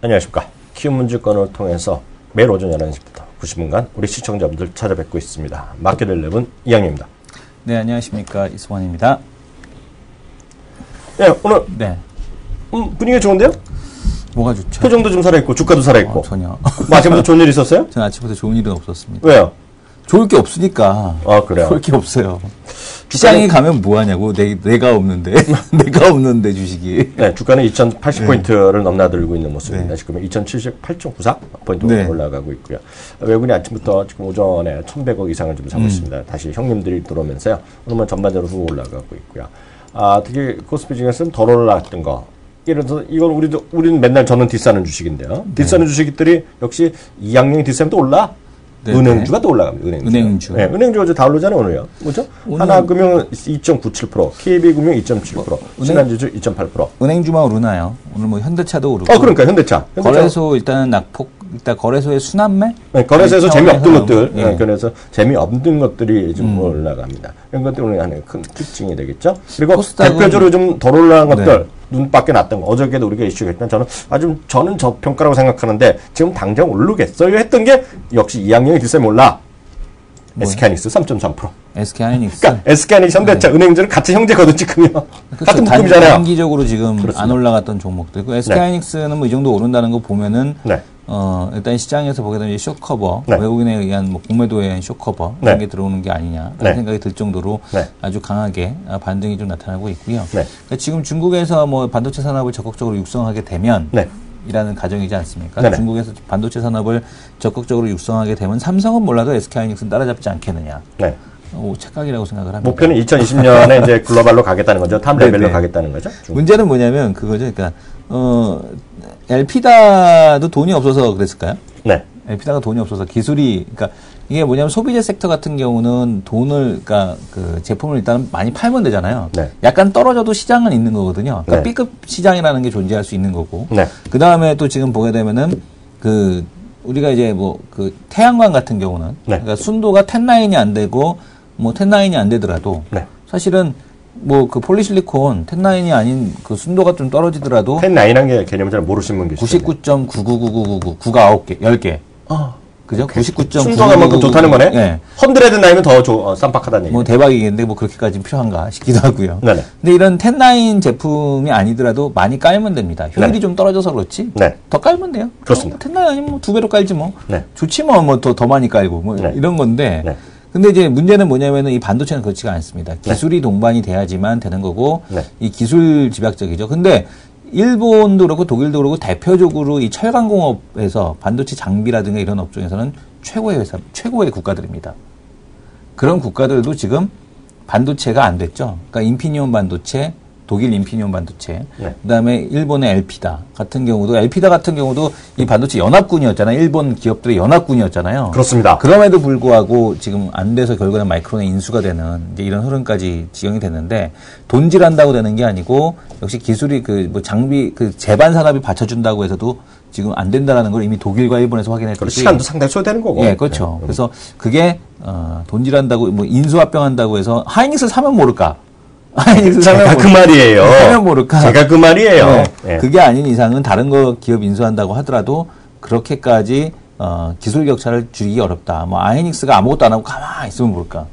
안녕하십니까. 키움 문주권을 통해서 매일 오전 11시부터 90분간 우리 시청자분들 찾아뵙고 있습니다. 마켓 11 이양입니다. 네, 안녕하십니까. 이승환입니다. 네, 오늘 네. 분위기가 좋은데요? 뭐가 좋죠? 표정도 좀 살아있고 주가도 살아있고. 전혀. 뭐 아침부터 좋은 일 있었어요? 저는 아침부터 좋은 일은 없었습니다. 왜요? 좋을 게 없으니까. 그래요? 좋을 게 없어요. 시장에 가면 뭐 하냐고. 내가 없는데. 내가 없는데 주식이. 네, 주가는 2080포인트를 넘나들고 있는 모습입니다. 지금 2078.94포인트 네. 올라가고 있고요. 외국인이 아침부터 지금 오전에 1,100억 이상을 좀 사고 있습니다. 다시 형님들이 들어오면서요. 오늘은 전반적으로 후 올라가고 있고요. 특히 코스피 중에서는 덜 올라갔던 거. 예를 들어서 이건 우리는 맨날 저는 뒷사는 주식인데요. 뒷사는 주식들이 역시 이양용이 뒷사면 또 올라. 네, 은행주가 또 올라갑니다. 은행주. 네, 은행주가 어제 다 올라잖아요, 오늘요. 그죠? 하나금융은 2.97%, KB금융 2.7%, 신한주주 2.8%. 은행주만 오르나요? 오늘 뭐 현대차도 오르고. 그러니까 현대차. 거래소 일단은 일단 거래소의 순환매? 네, 거래소에서 재미없던 것들, 예. 그래서 재미없는 것들이 좀 올라갑니다. 이런 것들이 오늘 하나의 큰 특징이 되겠죠. 그리고 대표적으로 좀 덜 올라간 것들, 눈 밖에 났던 거, 어저께도 우리가 이슈했던 저는 저평가라고 생각하는데 지금 당장 오르겠어요 했던 게 역시 이양용이 뒷셈 올라. SK하이닉스 3.3%. SK하이닉스. 그러니까 SK하이닉스 현대차 은행주는 같이 형제거든 지금요. 같은 묶음이잖아요. 단기적으로 지금 그렇습니다. 안 올라갔던 종목들. SK하이닉스는 뭐 이 정도 오른다는 거 보면은 네. 일단 시장에서 보게 되면 쇼커버, 네. 외국인에 의한 뭐 공매도에 의한 쇼커버 이런 게 들어오는 게 아니냐라는 네. 생각이 들 정도로 네. 아주 강하게 반등이 좀 나타나고 있고요. 네. 그러니까 지금 중국에서 뭐 반도체 산업을 적극적으로 육성하게 되면 네. 이라는 가정이지 않습니까? 네네. 중국에서 반도체 산업을 적극적으로 육성하게 되면 삼성은 몰라도 SK하이닉스는 따라잡지 않겠느냐. 네. 착각이라고 생각을 합니다. 목표는 2020년에 이제 글로벌로 가겠다는 거죠. 탑 레벨로 가겠다는 거죠. 문제는 뭐냐면 그거죠. 그러니까 엘피다도 돈이 없어서 그랬을까요? 네. 엘피다가 돈이 없어서 기술이, 그러니까 이게 뭐냐면 소비재 섹터 같은 경우는 그러니까 그 제품을 일단 많이 팔면 되잖아요. 네. 약간 떨어져도 시장은 있는 거거든요. 그러니까 네. B급 시장이라는 게 존재할 수 있는 거고. 네. 그 다음에 또 지금 보게 되면은 우리가 이제 태양광 같은 경우는 네. 그러니까 순도가 10라인이 안 되고 10라인이 안 되더라도 네. 사실은 폴리실리콘 10라인이 아닌 그 순도가 좀 떨어지더라도 10라인한 게 개념을 잘 모르시는 분 계시죠. 99.9999999가 10개. 그죠? 99.9. 순서가 뭐 좋다는 거네? 네. 100 나이면 더 쌈박하다는 얘기. 뭐 대박이겠는데 그렇게까지는 필요한가 싶기도 하고요. 네네. 근데 이런 10라인 제품이 아니더라도 많이 깔면 됩니다. 효율이 네. 좀 떨어져서 그렇지. 네. 더 깔면 돼요. 그렇습니다. 10라인 아니면 2배로 깔지 뭐. 네. 좋지 더 많이 깔고 네. 이런 건데. 네. 근데 이제 문제는 뭐냐면은 이 반도체는 그렇지가 않습니다. 기술이 동반이 돼야지만 되는 거고 네. 이 기술 집약적이죠. 근데 일본도 그렇고 독일도 그렇고 대표적으로 이 철강공업에서 반도체 장비라든가 이런 업종에서는 최고의 국가들입니다. 그런 국가들도 지금 반도체가 안 됐죠. 그러니까 인피니온 반도체, 독일 인피니온 반도체, 네. 그다음에 일본의 엘피다 같은 경우도 이 반도체 연합군이었잖아요. 일본 기업들의 연합군이었잖아요. 그렇습니다. 그럼에도 불구하고 지금 안 돼서 결국에는 마이크론의 인수가 되는 이제 이런 흐름까지 지형이 됐는데 돈질한다고 되는 게 아니고 역시 기술이 장비 제반 산업이 받쳐준다고 해서도 지금 안 된다라는 걸 이미 독일과 일본에서 확인했듯이 시간도 상당히 소요되는 거고. 예, 그렇죠. 네. 그래서 그게 돈질한다고 인수합병한다고 해서 하이닉스 사면 모를까? 하이닉스 사면 제가 그 말이에요. 사면 모를까? 제가 그 말이에요. 네. 네. 그게 아닌 이상은 다른 기업 인수한다고 하더라도 그렇게까지 기술 격차를 줄이기 어렵다. 하이닉스가 아무것도 안 하고 가만히 있으면 모를까?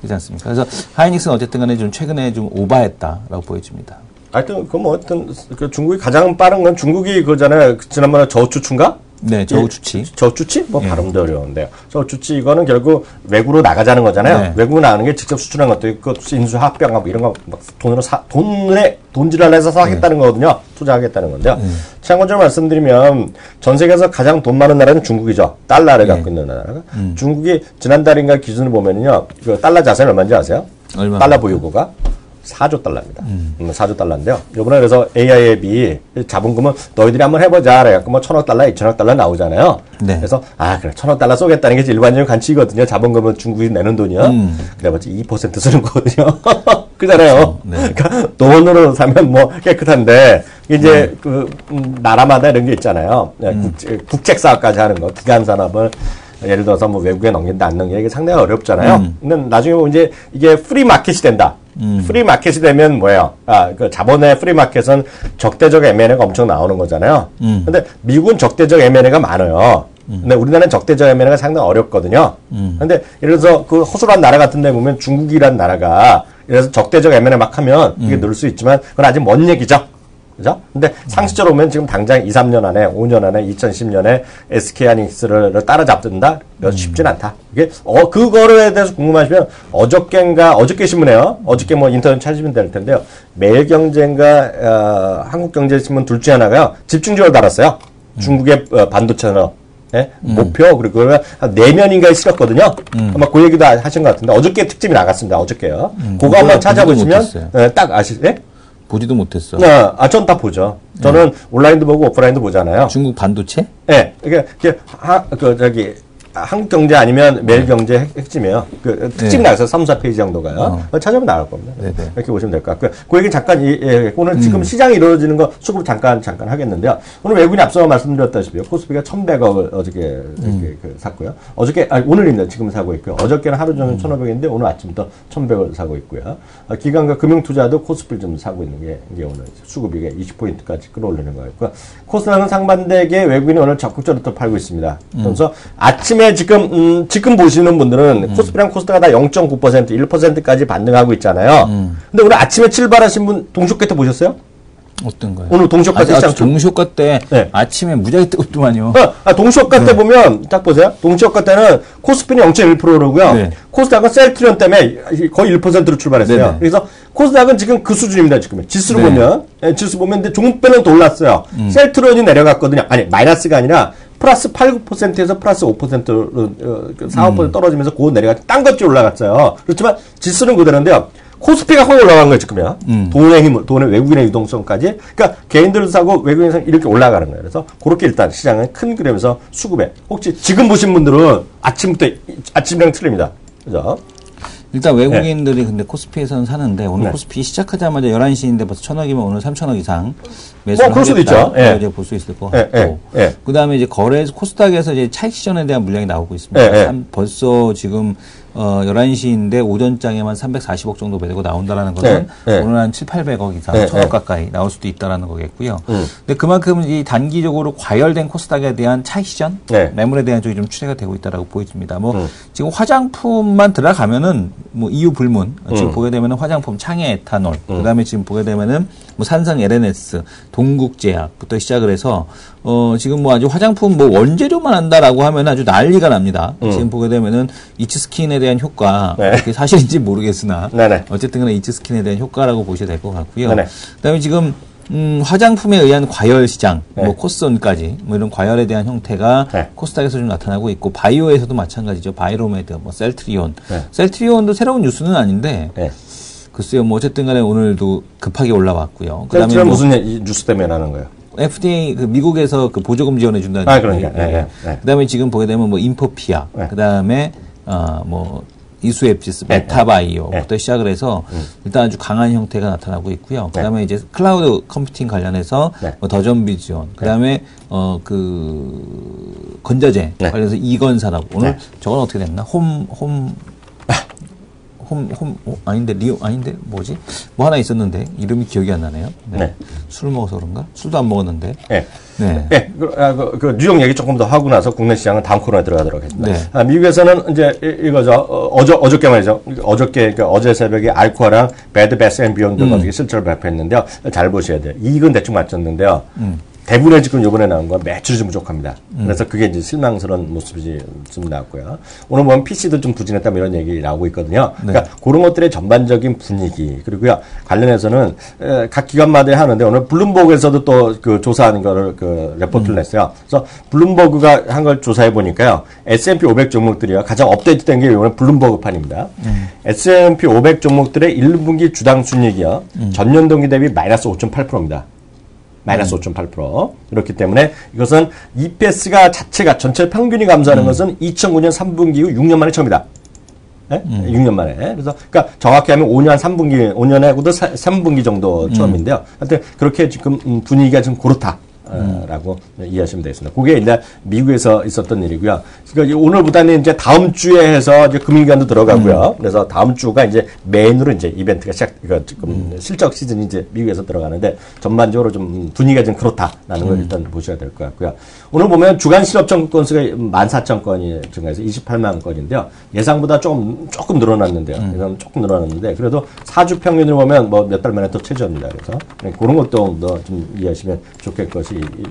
그렇지 않습니까? 그래서 하이닉스는 어쨌든 간에 좀 최근에 좀 오바했다라고 보여집니다. 하여튼 그 중국이 가장 빠른 건 중국이 그잖아요. 지난번에 저우추추인가? 네, 저우추치. 저우추치? 발음도 어려운데요. 저우추치 이거는 결국 외국으로 나가자는 거잖아요. 네. 외국으로 나가는 게 직접 수출한 것도 있고 인수 합병하고 이런 거 돈질을 해서 사겠다는 거거든요. 투자하겠다는 건데요. 참고적으로 말씀드리면 전 세계에서 가장 돈 많은 나라는 중국이죠. 달러를 갖고 있는 나라가. 중국이 지난달인가 기준을 보면요. 그 달러 자산이 얼마인지 아세요? 얼마? 달러 보유고가 4조 달러입니다. 4조 달러인데요. 요번에 그래서 AIF이 자본금은 너희들이 한번 해보자. 그래갖고 1,000억 달러, 2,000억 달러 나오잖아요. 네. 그래서 그래 1,000억 달러 쏘겠다는 게 일반적인 간치거든요. 자본금은 중국이 내는 돈이요. 그래봤자 2% 쓰는 거거든요. 그잖아요. 네. 그러니까 돈으로 사면 깨끗한데 이제 나라마다 이런 게 있잖아요. 국책 사업까지 하는 거, 기간 산업을 예를 들어서 외국에 넘긴다 안 넘긴다 이게 상당히 어렵잖아요. 근데 나중에 보면 이제 이게 프리 마켓이 된다. 프리마켓이 되면 뭐예요? 그 자본의 프리마켓은 적대적 M&A가 엄청 나오는 거잖아요. 근데 미국은 적대적 M&A가 많아요. 근데 우리나라는 적대적 M&A가 상당히 어렵거든요. 근데 예를 들어서 그 허술한 나라 같은 데 보면 중국이란 나라가 그래서 적대적 M&A 막 하면 이게 늘 수 있지만 그건 아직 먼 얘기죠. 그죠? 근데 상식적으로 보면 지금 당장 2, 3년 안에, 5년 안에, 2010년에 SK 하이닉스를 따라잡는다? 쉽진 않다. 이게, 그거에 대해서 궁금하시면 어저께 신문에요. 어저께 뭐 인터넷 찾으시면 될 텐데요. 매일경제인가, 한국경제신문 둘 중에 하나가요. 집중적으로 달았어요. 중국의 반도체 산업. 예? 목표, 그리고 한 4면인가에 실었거든요. 아마 그 얘기도 하신 것 같은데, 어저께 특집이 나갔습니다. 어저께요. 그거 한번 찾아보시면, 딱 예? 보지도 못했어. 전 다 보죠. 저는 온라인도 보고 오프라인도 보잖아요. 중국 반도체? 네. 이게 한국경제 아니면 매일경제 핵심이에요. 그 특집이 나가서 3, 4페이지 정도가요. 찾아보면 나올 겁니다. 네네. 이렇게 보시면 될 것 같고요. 그 얘기는 잠깐, 오늘 지금 시장이 이루어지는 거 수급 잠깐 하겠는데요. 오늘 외국인이 앞서 말씀드렸다시피 코스피가 1,100억을 어저께 이렇게 샀고요. 오늘입니다. 지금 사고 있고요. 어저께는 하루 종일 1,500인데 오늘 아침부터 1,100을 사고 있고요. 기관과 금융투자도 코스피를 좀 사고 있는 게 이게 오늘 수급이 20포인트까지 끌어올리는 거였고요. 코스닥은 상반되게 외국인이 오늘 적극적으로 또 팔고 있습니다. 그래서 아침에 지금 보시는 분들은 코스피랑 코스닥가 다 0.9%, 1%까지 반등하고 있잖아요. 근데 오늘 아침에 출발하신 분 동시효과 보셨어요? 어떤 거요? 오늘 동시효과 때 시장 동시효과 때 네. 아침에 무지하게 뜨겁더만요. 동시효과 때 보면 딱 보세요. 동시효과 때는 코스피는 0.1%고요. 네. 코스닥은 셀트리온 때문에 거의 1%로 출발했어요. 네네. 그래서 코스닥은 지금 그 수준입니다. 지금 지수를 네. 보면 지수 보면 근데 종배는 더 올랐어요. 셀트리온이 내려갔거든요. 아니 마이너스가 아니라 플러스 8, 9%에서 플러스 5%로 4, 5% 떨어지면서 고 내려갔죠. 딴 것들이 올라갔어요. 그렇지만 지수는 그대로인데요. 코스피가 확 올라간 거예요, 지금요. 돈의 힘, 돈의 외국인의 유동성까지. 그러니까 개인들 사고 외국인 사고 이렇게 올라가는 거예요. 그래서 그렇게 일단 시장은 큰 그램에서 수급에. 혹시 지금 보신 분들은 아침이랑 틀립니다. 그죠? 일단 외국인들이 네. 근데 코스피에서는 사는데 오늘 네. 코스피 시작하자마자 11시인데 벌써 1,000억이면 오늘 3,000억 이상 매수를 그럴 수도 있죠. 예. 이제 볼 수 있을 것 같고. 그다음에 이제 코스닥에서 이제 차익 실현에 대한 물량이 나오고 있습니다. 벌써 지금 11시인데 오전장에만 340억 정도 매도가 나온다라는 것은 오늘 한 7, 800억 이상, 1,000억 가까이 나올 수도 있다라는 거겠고요. 근데 그만큼 이 단기적으로 과열된 코스닥에 대한 차익 실현, 매물에 대한 쪽이 좀 추세가 되고 있다라고 보여집니다. 지금 화장품만 들어가면은 이유 불문. 지금 보게 되면은 화장품 창의 에탄올, 그다음에 지금 보게 되면은 산성 LNS, 동국제약부터 시작을 해서 지금 아주 화장품 원재료만 한다라고 하면 아주 난리가 납니다. 지금 보게 되면은 이츠스킨에 대한 효과, 그게 사실인지 모르겠으나 어쨌든 간에 이츠스킨에 대한 효과라고 보셔야 될 것 같고요. 그다음에 지금 화장품에 의한 과열 시장, 코스온까지 이런 과열에 대한 형태가 코스닥에서 좀 나타나고 있고 바이오에서도 마찬가지죠. 바이로메드, 셀트리온. 셀트리온도 새로운 뉴스는 아닌데 글쎄요, 어쨌든 간에 오늘도 급하게 올라왔고요. 그 다음에 무슨 뉴스 때문에 나는 거예요? FDA, 미국에서 보조금 지원해준다는. 그러니까. 그 다음에 지금 보게 되면 인포피아, 그 다음에, 이수앱지스, 메타바이오부터 시작을 해서 일단 아주 강한 형태가 나타나고 있고요. 그 다음에 이제 클라우드 컴퓨팅 관련해서 더전비지온, 그 다음에, 건자재 관련해서 이건산업. 오늘 저건 어떻게 됐나? 아닌데, 아닌데, 뭐지? 하나 있었는데, 이름이 기억이 안 나네요. 술을 먹어서 그런가? 술도 안 먹었는데. 뉴욕 얘기 조금 더 하고 나서 국내 시장은 다음 코너에 들어가도록 하겠습니다. 미국에서는 이제 이거죠. 어저께 말이죠. 어제 새벽에 알코아랑 배드 베스 앤 비욘드가 실적을 발표했는데요. 잘 보셔야 돼요. 이익은 대충 맞췄는데요. 대부분의 지금 요번에 나온 건 매출이 좀 부족합니다. 그래서 그게 이제 실망스러운 모습이 좀 나왔고요. 오늘 보면 PC도 좀 부진했다 이런 얘기 나오고 있거든요. 그러니까 그런 것들의 전반적인 분위기 그리고요 관련해서는 각 기관마다 하는데 오늘 블룸버그에서도 또 조사하는 거를 레포트를 냈어요. 그래서 블룸버그가 한 걸 조사해 보니까요 S&P 500 종목들이요 가장 업데이트된 게 이번에 블룸버그 판입니다. S&P 500 종목들의 1분기 주당 순이익이요 전년 동기 대비 마이너스 5.8%입니다. 마이너스 5.8%. 그렇기 때문에 이것은 EPS가 자체가 전체 평균이 감소하는 것은 2009년 3분기 후 6년 만에 처음이다. 6년 만에. 그래서, 그러니까 정확히 하면 5년 3분기, 5년하고도 3분기 정도 처음인데요. 하여튼 그렇게 지금 분위기가 좀 그렇다. 라고 이해하시면 되겠습니다. 그게 이제 미국에서 있었던 일이고요. 그러니까 오늘보다는 이제 다음 주에 해서 이제 금융기관도 들어가고요. 그래서 다음 주가 이제 메인으로 이제 이벤트가 그러니까 지금 실적 시즌이 이제 미국에서 들어가는데 전반적으로 좀 분위기가 좀 그렇다라는 걸 일단 보셔야 될 것 같고요. 오늘 보면 주간 실업 청구 건수가 14,000건이 증가해서 28만 건인데요. 예상보다 조금 늘어났는데요. 예상 조금 늘어났는데 그래도 4주 평균으로 보면 뭐 몇 달 만에 또 최저입니다. 그래서 그런 것도 좀 이해하시면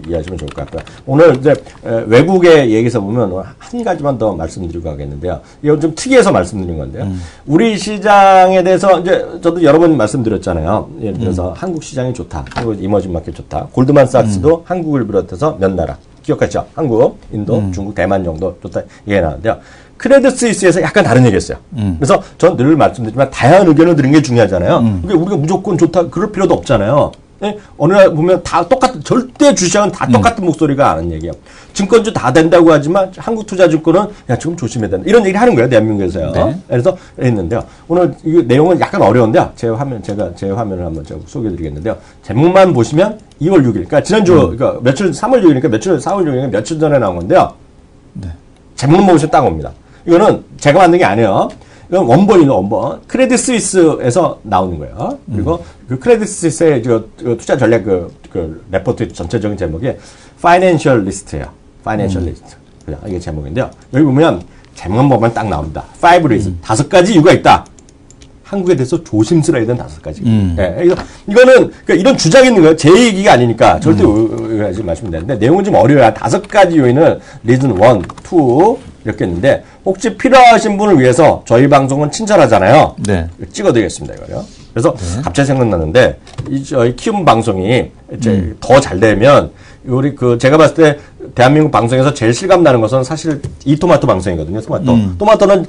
이해하시면 좋을 것 같고요. 오늘 이제 외국의 얘기에서 보면 한 가지만 더 말씀드리고 가겠는데요. 이건 좀 특이해서 말씀드린 건데요. 우리 시장에 대해서 이제 저도 여러 번 말씀드렸잖아요. 예를 들어서 한국 시장이 좋다. 한국 이머징 마켓 좋다. 골드만삭스도 한국을 비롯해서 몇 나라 기억하시죠? 한국, 인도, 중국, 대만 정도 좋다. 이게 나왔는데요. 크레딧 스위스에서 약간 다른 얘기였어요. 그래서 전 늘 말씀드리지만 다양한 의견을 드리는 게 중요하잖아요. 그러니까 우리가 무조건 좋다 그럴 필요도 없잖아요. 예? 어느 날 보면 다 똑같은, 절대 주시장은 다 똑같은 목소리가 하는 얘기예요. 증권주 다 된다고 하지만 한국투자증권은 야, 지금 조심해야 된다. 이런 얘기를 하는 거예요, 대한민국에서요. 네. 그래서 했는데요. 오늘 이 내용은 약간 어려운데요. 제 화면을 한번 제가 소개해 드리겠는데요. 제목만 보시면 2월 6일. 그러니까 지난주, 그러니까 며칠, 3월 6일이니까 4월 6일이니까 며칠 전에 나온 건데요. 네. 제목만 보시면 딱 옵니다. 이거는 제가 만든 게 아니에요. 이건 원본이죠, 원본. 크레딧 스위스에서 나오는 거예요. 그리고 그 크레딧 스위스의 투자 전략 그 레포트 전체적인 제목이 파이낸셜 리스트예요. 파이낸셜 리스트. 이게 제목인데요. 여기 보면 제목만 보면 딱 나옵니다. 5 reasons. 5가지 이유가 있다. 한국에 대해서 조심스러워야 되는 5가지. 네, 이거는 그러니까 이런 주장이 있는 거예요. 제 얘기가 아니니까 절대 의하지 마시면 되는데 내용은 좀 어려워요. 5가지 요인은 reason 1, 2 이렇게 있는데 혹시 필요하신 분을 위해서 저희 방송은 친절하잖아요. 네. 찍어드리겠습니다, 이거요. 그래서 갑자기 생각났는데 저희 키움 방송이 이제 더 잘 되면 우리 제가 봤을 때 대한민국 방송에서 제일 실감 나는 것은 사실 이 토마토 방송이거든요. 토마토는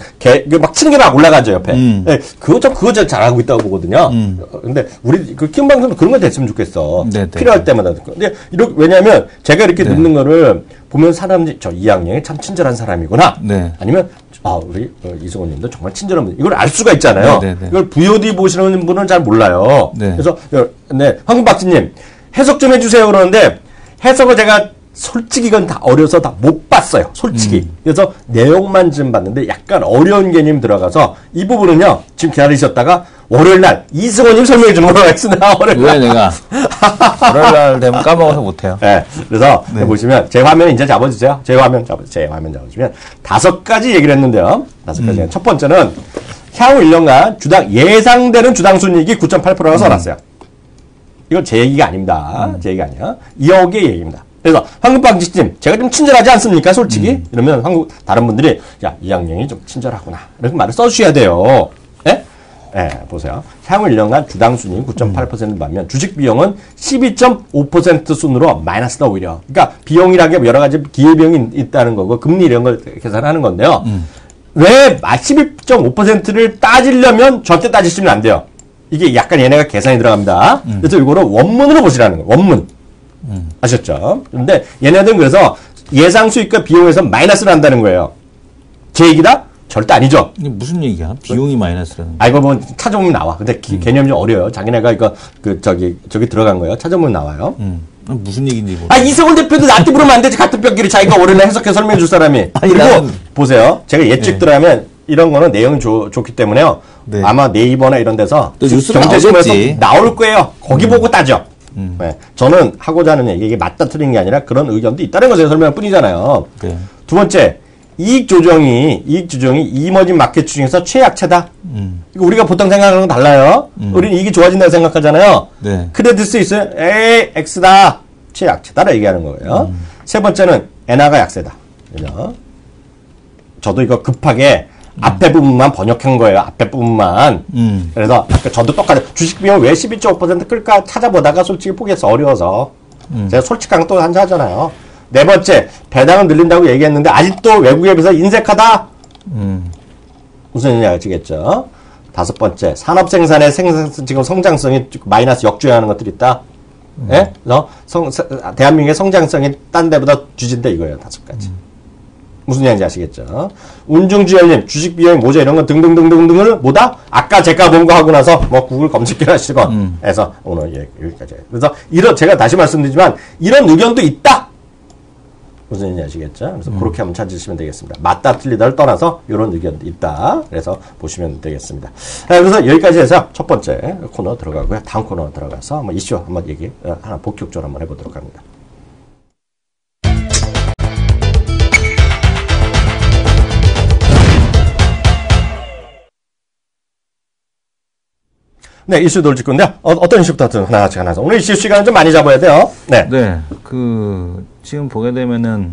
막 치는 게 막 올라가죠, 옆에. 네, 그거 잘하고 있다고 보거든요. 근데 우리 키움 방송도 그런 거 됐으면 좋겠어. 네네. 필요할 때마다. 근데 왜냐하면 제가 이렇게 듣는 거를 보면 사람들이 저 이학년이 참 친절한 사람이구나. 네. 아니면 우리 이승원 님도 정말 친절한 분. 이걸 알 수가 있잖아요. 네네. 이걸 VOD 보시는 분은 잘 몰라요. 네. 그래서 황금 박사님 해석 좀 해주세요 그러는데 해석을 제가 솔직히 이건 다 어려서 다 못 봤어요. 솔직히. 그래서 내용만 좀 봤는데 약간 어려운 개념 들어가서 이 부분은요. 지금 기다리셨다가 월요일날 이승원님 설명해 주는 걸로 하겠습니다. 왜 내가 월요일날 되면 까먹어서 못해요. 네. 그래서 보시면 제 화면 이제 잡아주세요. 제 화면 잡아주시면 5가지 얘기를 했는데요. 5가지. 첫 번째는 향후 1년간 예상되는 주당 순이익이 9.8%라고 써놨어요. 이건 제 얘기가 아닙니다. 제 얘기가 아니야. 2억의 얘기입니다. 그래서 황금빵지님 제가 좀 친절하지 않습니까? 솔직히 이러면 다른 분들이 야 이학년이 좀 친절하구나 이렇게 말을 써주셔야 돼요. 예? 네, 보세요. 향후 1년간 주당 순이익 9.8%를 받으면 주식 비용은 12.5% 순으로 마이너스다 오히려. 그러니까 비용이라는 게 여러 가지 기회비용이 있다는 거고 금리 이런 걸 계산하는 건데요. 왜 12.5%를 따지려면 절대 따지시면 안 돼요. 이게 약간 얘네가 계산이 들어갑니다. 그래서 이거를 원문으로 보시라는 거예요. 원문. 아셨죠? 근데 얘네들은 그래서 예상 수익과 비용에서 마이너스를 한다는 거예요. 제 얘기다? 절대 아니죠. 이게 무슨 얘기야? 비용이 마이너스라는 거. 이거 뭐 찾아보면 나와. 근데 개념이 좀 어려워요. 자기네가 이거 저기 들어간 거예요. 찾아보면 나와요. 무슨 얘기인지 모르겠어. 이승훈 대표도 나한테 물으면 안 되지. 같은 뼈끼리 자기가 월요일에 해석해 설명해 줄 사람이. 그리고 보세요. 제가 예측 들어가면 이런 거는 내용이 좋기 때문에요. 네. 아마 네이버나 이런 데서 경제신문에서 나올 거예요. 거기 보고 따져. 네. 저는 하고자 하는 얘기, 이게 맞다 틀린 게 아니라 그런 의견도 있다는 것을 설명할 뿐이잖아요. 네. 두 번째, 이익 조정이 이머징 마켓 중에서 최약체다. 이거 우리가 보통 생각하는 건 달라요. 우리는 이익이 좋아진다고 생각하잖아요. 네. 크레딧 스위스, X다. 최약체다라 얘기하는 거예요. 세 번째는 엔화가 약세다. 그죠? 저도 이거 급하게 앞에 부분만 번역한 거예요. 앞에 부분만. 그래서 저도 똑같아요. 주식 비용 왜 12.5% 끌까 찾아보다가 솔직히 포기해서 어려워서. 제가 솔직한 거 또 한잔 하잖아요. 네 번째, 배당을 늘린다고 얘기했는데 아직도 외국에 비해서 인색하다? 무슨 얘기인지 아시겠죠? 다섯 번째, 산업 생산의 지금 성장성이 마이너스 역주행하는 것들이 있다. 예? 그래서 대한민국의 성장성이 딴 데보다 뒤진다 이거예요. 5가지. 무슨 얘기인지 아시겠죠? 운중주열님, 주식 비용, 모자 이런 거 등등등등등을 뭐다? 아까 제가 본 거 하고 나서 뭐 구글 검색기를 하시건 해서 오늘 여기까지. 그래서 제가 다시 말씀드리지만 이런 의견도 있다! 무슨 얘기인지 아시겠죠? 그래서 그렇게 한번 찾으시면 되겠습니다. 맞다, 틀리다를 떠나서 이런 의견도 있다. 그래서 보시면 되겠습니다. 그래서 여기까지 해서 첫 번째 코너 들어가고요. 다음 코너 들어가서 한번 이슈 한번 하나 본격적으로 한번 해보도록 합니다. 네, 이슈 돌릴 건데요. 어떤 이슈부터 하나씩 하나서. 오늘 이슈 시간은 좀 많이 잡아야 돼요. 네. 네. 지금 보게 되면은,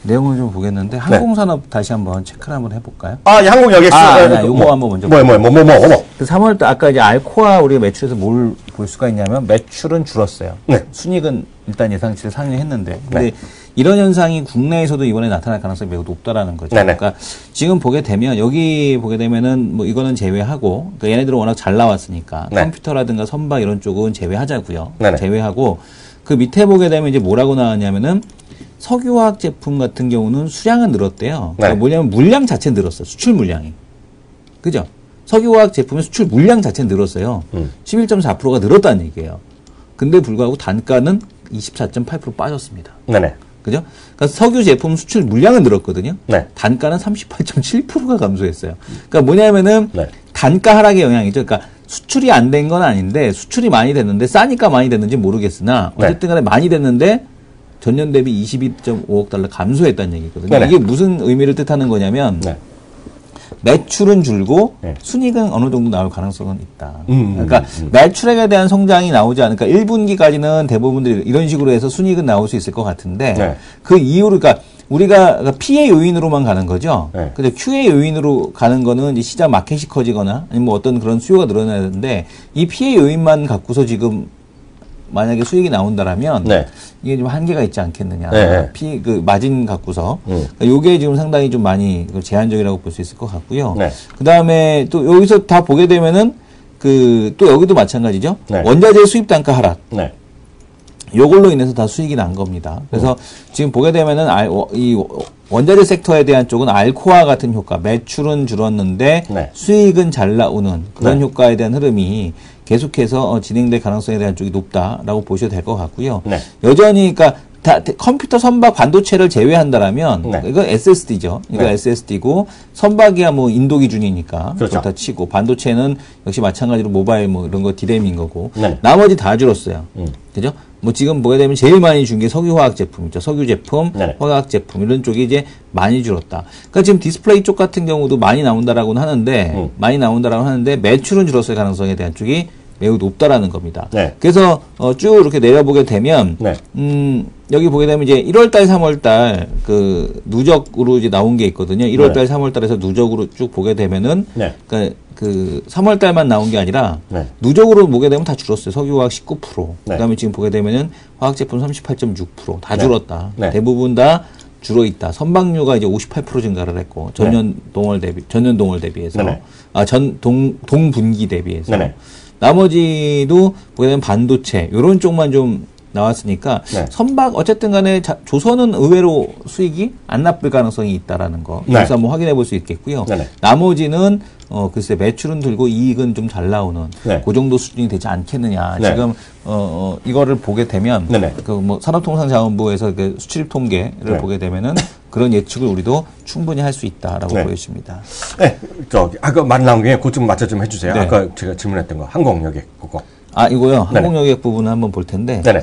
내용을 좀 보겠는데, 항공산업 다시 한번 체크를 한번 해볼까요? 이 항공 여객수. 요거 한번 먼저. 3월달 아까 이제 알코아 우리가 매출에서 뭘 볼 수가 있냐면, 매출은 줄었어요. 네. 순이익은 일단 예상치를 상회했는데, 근데 이런 현상이 국내에서도 이번에 나타날 가능성이 매우 높다라는 거죠. 네네. 그러니까 지금 보게 되면 여기 보게 되면은 뭐 이거는 제외하고, 그러니까 얘네들은 워낙 잘 나왔으니까 네. 컴퓨터라든가 선박 이런 쪽은 제외하자고요. 네네. 제외하고 그 밑에 보게 되면 이제 뭐라고 나왔냐면은 석유화학 제품 같은 경우는 수량은 늘었대요. 그러니까 네. 뭐냐면 물량 자체 늘었어요. 수출 물량이. 그죠? 석유화학 제품의 수출 물량 자체는 늘었어요. 11.4%가 늘었다는 얘기예요. 근데 불구하고 단가는 24.8% 빠졌습니다. 네네. 그죠? 그러니까 석유 제품 수출 물량은 늘었거든요. 네. 단가는 38.7%가 감소했어요. 그러니까 뭐냐면은 네. 단가 하락의 영향이죠. 그러니까 수출이 안 된 건 아닌데 수출이 많이 됐는데 싸니까 많이 됐는지 모르겠으나 어쨌든 간에 많이 됐는데 전년 대비 22.5억 달러 감소했다는 얘기거든요. 네네. 이게 무슨 의미를 뜻하는 거냐면 네. 매출은 줄고 네. 순이익은 어느 정도 나올 가능성은 있다. 그러니까 매출액에 대한 성장이 나오지 않으니까 1분기까지는 대부분들이 이런 식으로 해서 순이익은 나올 수 있을 것 같은데 네. 그 이후로 그러니까 우리가 P의 요인으로만 가는 거죠. 네. 근데 Q의 요인으로 가는 거는 이제 시장 마켓이 커지거나 아니면 뭐 어떤 그런 수요가 늘어나야 되는데 이 P의 요인만 갖고서 지금 만약에 수익이 나온다라면 네. 이게 좀 한계가 있지 않겠느냐. 네. 마진 갖고서. 그러니까 요게 지금 상당히 좀 많이 제한적이라고 볼 수 있을 것 같고요. 네. 그 다음에 또 여기서 다 보게 되면은 또 여기도 마찬가지죠. 네. 원자재 수입 단가 하락. 네. 요걸로 인해서 다 수익이 난 겁니다. 그래서 지금 보게 되면은 이 원자재 섹터에 대한 쪽은 알코아 같은 효과, 매출은 줄었는데 네. 수익은 잘 나오는 그런 네. 효과에 대한 흐름이 계속해서 진행될 가능성에 대한 쪽이 높다라고 보셔도 될 것 같고요. 네. 여전히 그러니까 컴퓨터 선박 반도체를 제외한다라면 네. 이거 SSD죠. 이거 네. SSD고 선박이야 뭐 인도 기준이니까 그렇죠. 그렇다 치고 반도체는 역시 마찬가지로 모바일 뭐 이런 거 디램인 거고 네. 나머지 다 줄었어요. 그죠? 뭐 지금 보게 되면 제일 많이 준 게 석유화학 제품 있죠. 석유 제품, 네. 화학 제품 이런 쪽이 이제 많이 줄었다. 그러니까 지금 디스플레이 쪽 같은 경우도 많이 나온다라고는 하는데 매출은 줄었을 가능성에 대한 쪽이 매우 높다라는 겁니다. 네. 그래서 쭉 이렇게 내려보게 되면 네. 여기 보게 되면 이제 1월달, 3월달 그 누적으로 이제 나온 게 있거든요. 1월달, 3월달에서 누적으로 쭉 보게 되면은 네. 그러니까 그 3월달만 나온 게 아니라 네. 누적으로 보게 되면 다 줄었어요. 석유화학 19%. 네. 그다음에 지금 보게 되면은 화학 제품 38.6%다 네. 줄었다. 네. 대부분 다 줄어 있다. 선박류가 이제 58% 증가를 했고 전년 동월 대비해서 네네. 동분기 대비해서 네네. 나머지도 보게 되면 반도체 요런 쪽만 좀 나왔으니까 네. 선박 어쨌든 간에 조선은 의외로 수익이 안 나쁠 가능성이 있다라는 거. 네. 여기서 한번 확인해 볼 수 있겠고요. 네네. 나머지는 글쎄 매출은 들고 이익은 좀 잘 나오는 네. 그 정도 수준이 되지 않겠느냐. 네. 지금 이거를 보게 되면 네네. 그 뭐 산업통상자원부에서 그 수출입 통계를 네. 보게 되면은 그런 예측을 우리도 충분히 할 수 있다라고 네. 보여집니다. 네. 아까 말 나온 게 그것 좀 맞춰 좀 해주세요. 네. 아까 제가 질문했던 거 항공여객 그거. 이거요. 네네. 항공여객 부분을 한번 볼 텐데. 네네.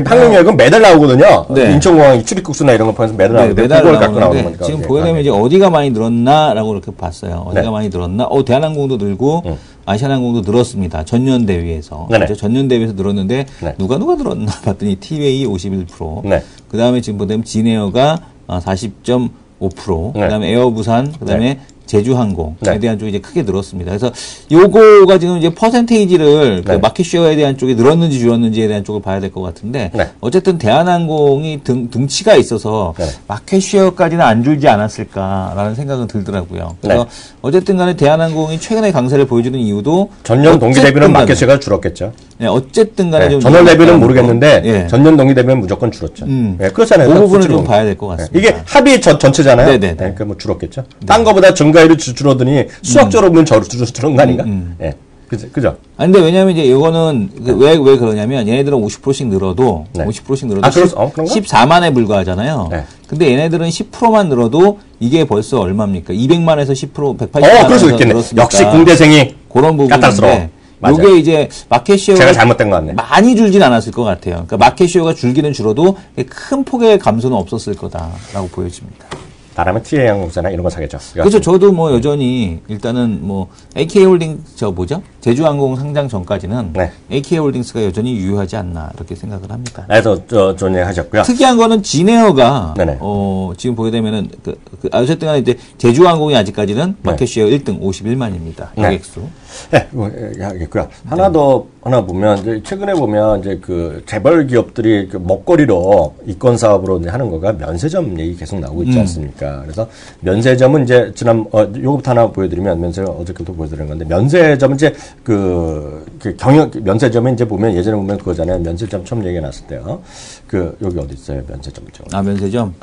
항공여객은 매달 나오거든요. 네. 인천공항 출입국수나 이런 거 포함해서 매달 나오는데 매달 그걸 갖고 나오는 나오는데 거니까. 지금 네. 보게 되면 이제 어디가 많이 늘었나라고 이렇게 봤어요. 어디가 네. 많이 늘었나? 대한항공도 늘고 아시아나항공도 늘었습니다. 전년 대비해서. 네네. 그렇죠? 전년 대비해서 늘었는데 네. 누가 늘었나 봤더니 티웨이 51%. 네. 그다음에 지금 보면 진에어가 40.5%. 네. 그다음에 에어부산, 그다음에 제주항공에 네. 대한 쪽이 이제 크게 늘었습니다. 그래서 요거가 지금 이제 퍼센테이지를 그 네. 마켓쉐어에 대한 쪽이 늘었는지 줄었는지에 대한 쪽을 봐야 될 것 같은데 네. 어쨌든 대한항공이 등치가 있어서 네. 마켓쉐어까지는 안 줄지 않았을까라는 생각은 들더라고요. 그래서 네. 어쨌든 간에 대한항공이 최근에 강세를 보여주는 이유도 전년 동기 대비는 마켓쉐어가 줄었겠죠. 네, 어쨌든 간에 네, 좀 전월 대비는 모르겠는데 예. 전년 동기 대비는 무조건 줄었죠. 네, 그렇잖아요. 그 부분을 수치로 좀 봐야 될 것 같습니다. 이게 합의 전체잖아요. 네네네. 그러니까 뭐 줄었겠죠. 딴 거보다 증가율이 줄어드니 수학적으로 보면 줄은 거 아닌가? 예. 그죠? 아니, 근데 왜냐면 이제 이거는 왜 그러냐면 얘네들은 50%씩 늘어도 네. 50%씩 늘어도 아, 그런가? 14만에 불과하잖아요. 네. 근데 얘네들은 10%만 늘어도 이게 벌써 얼마입니까? 200만에서 10% 180만에서 그럴 수 있겠네. 늘었으니까 역시 공대생이 그런 까탈스러워. 부분인데 맞아요. 요게 이제 마켓쉐어가 제가 잘못된 것 같네. 많이 줄진 않았을 것 같아요. 그러니까 마켓쉐어가 줄기는 줄어도 큰 폭의 감소는 없었을 거다라고 보여집니다. 나라면 TA 항공사나 이런 거 사겠죠. 그렇죠. 저도 뭐 여전히 일단은 뭐 AK홀딩 제주항공 상장 전까지는 네. AK홀딩스가 여전히 유효하지 않나 이렇게 생각을 합니다. 그래서 존예하셨고요. 특이한 거는 진에어가 네네. 지금 보게 되면은 어쨌든 간에 이제 제주항공이 아직까지는 마켓쉐어 1등 51만입니다. 네. 여객수. 네, 하겠고요. 하나 보면, 이제 최근에 보면, 이제 그 재벌 기업들이 그 먹거리로 이권 사업으로 이제 하는 거가 면세점 얘기 계속 나오고 있지 않습니까? 그래서 면세점은 이제 요거부터 하나 보여드리면, 어저께도 보여드린 건데, 면세점은 이제 면세점에 이제 보면 예전에 보면 그거잖아요. 면세점 처음 얘기 났을 때요. 여기 어디 있어요? 면세점이죠. 아, 면세점?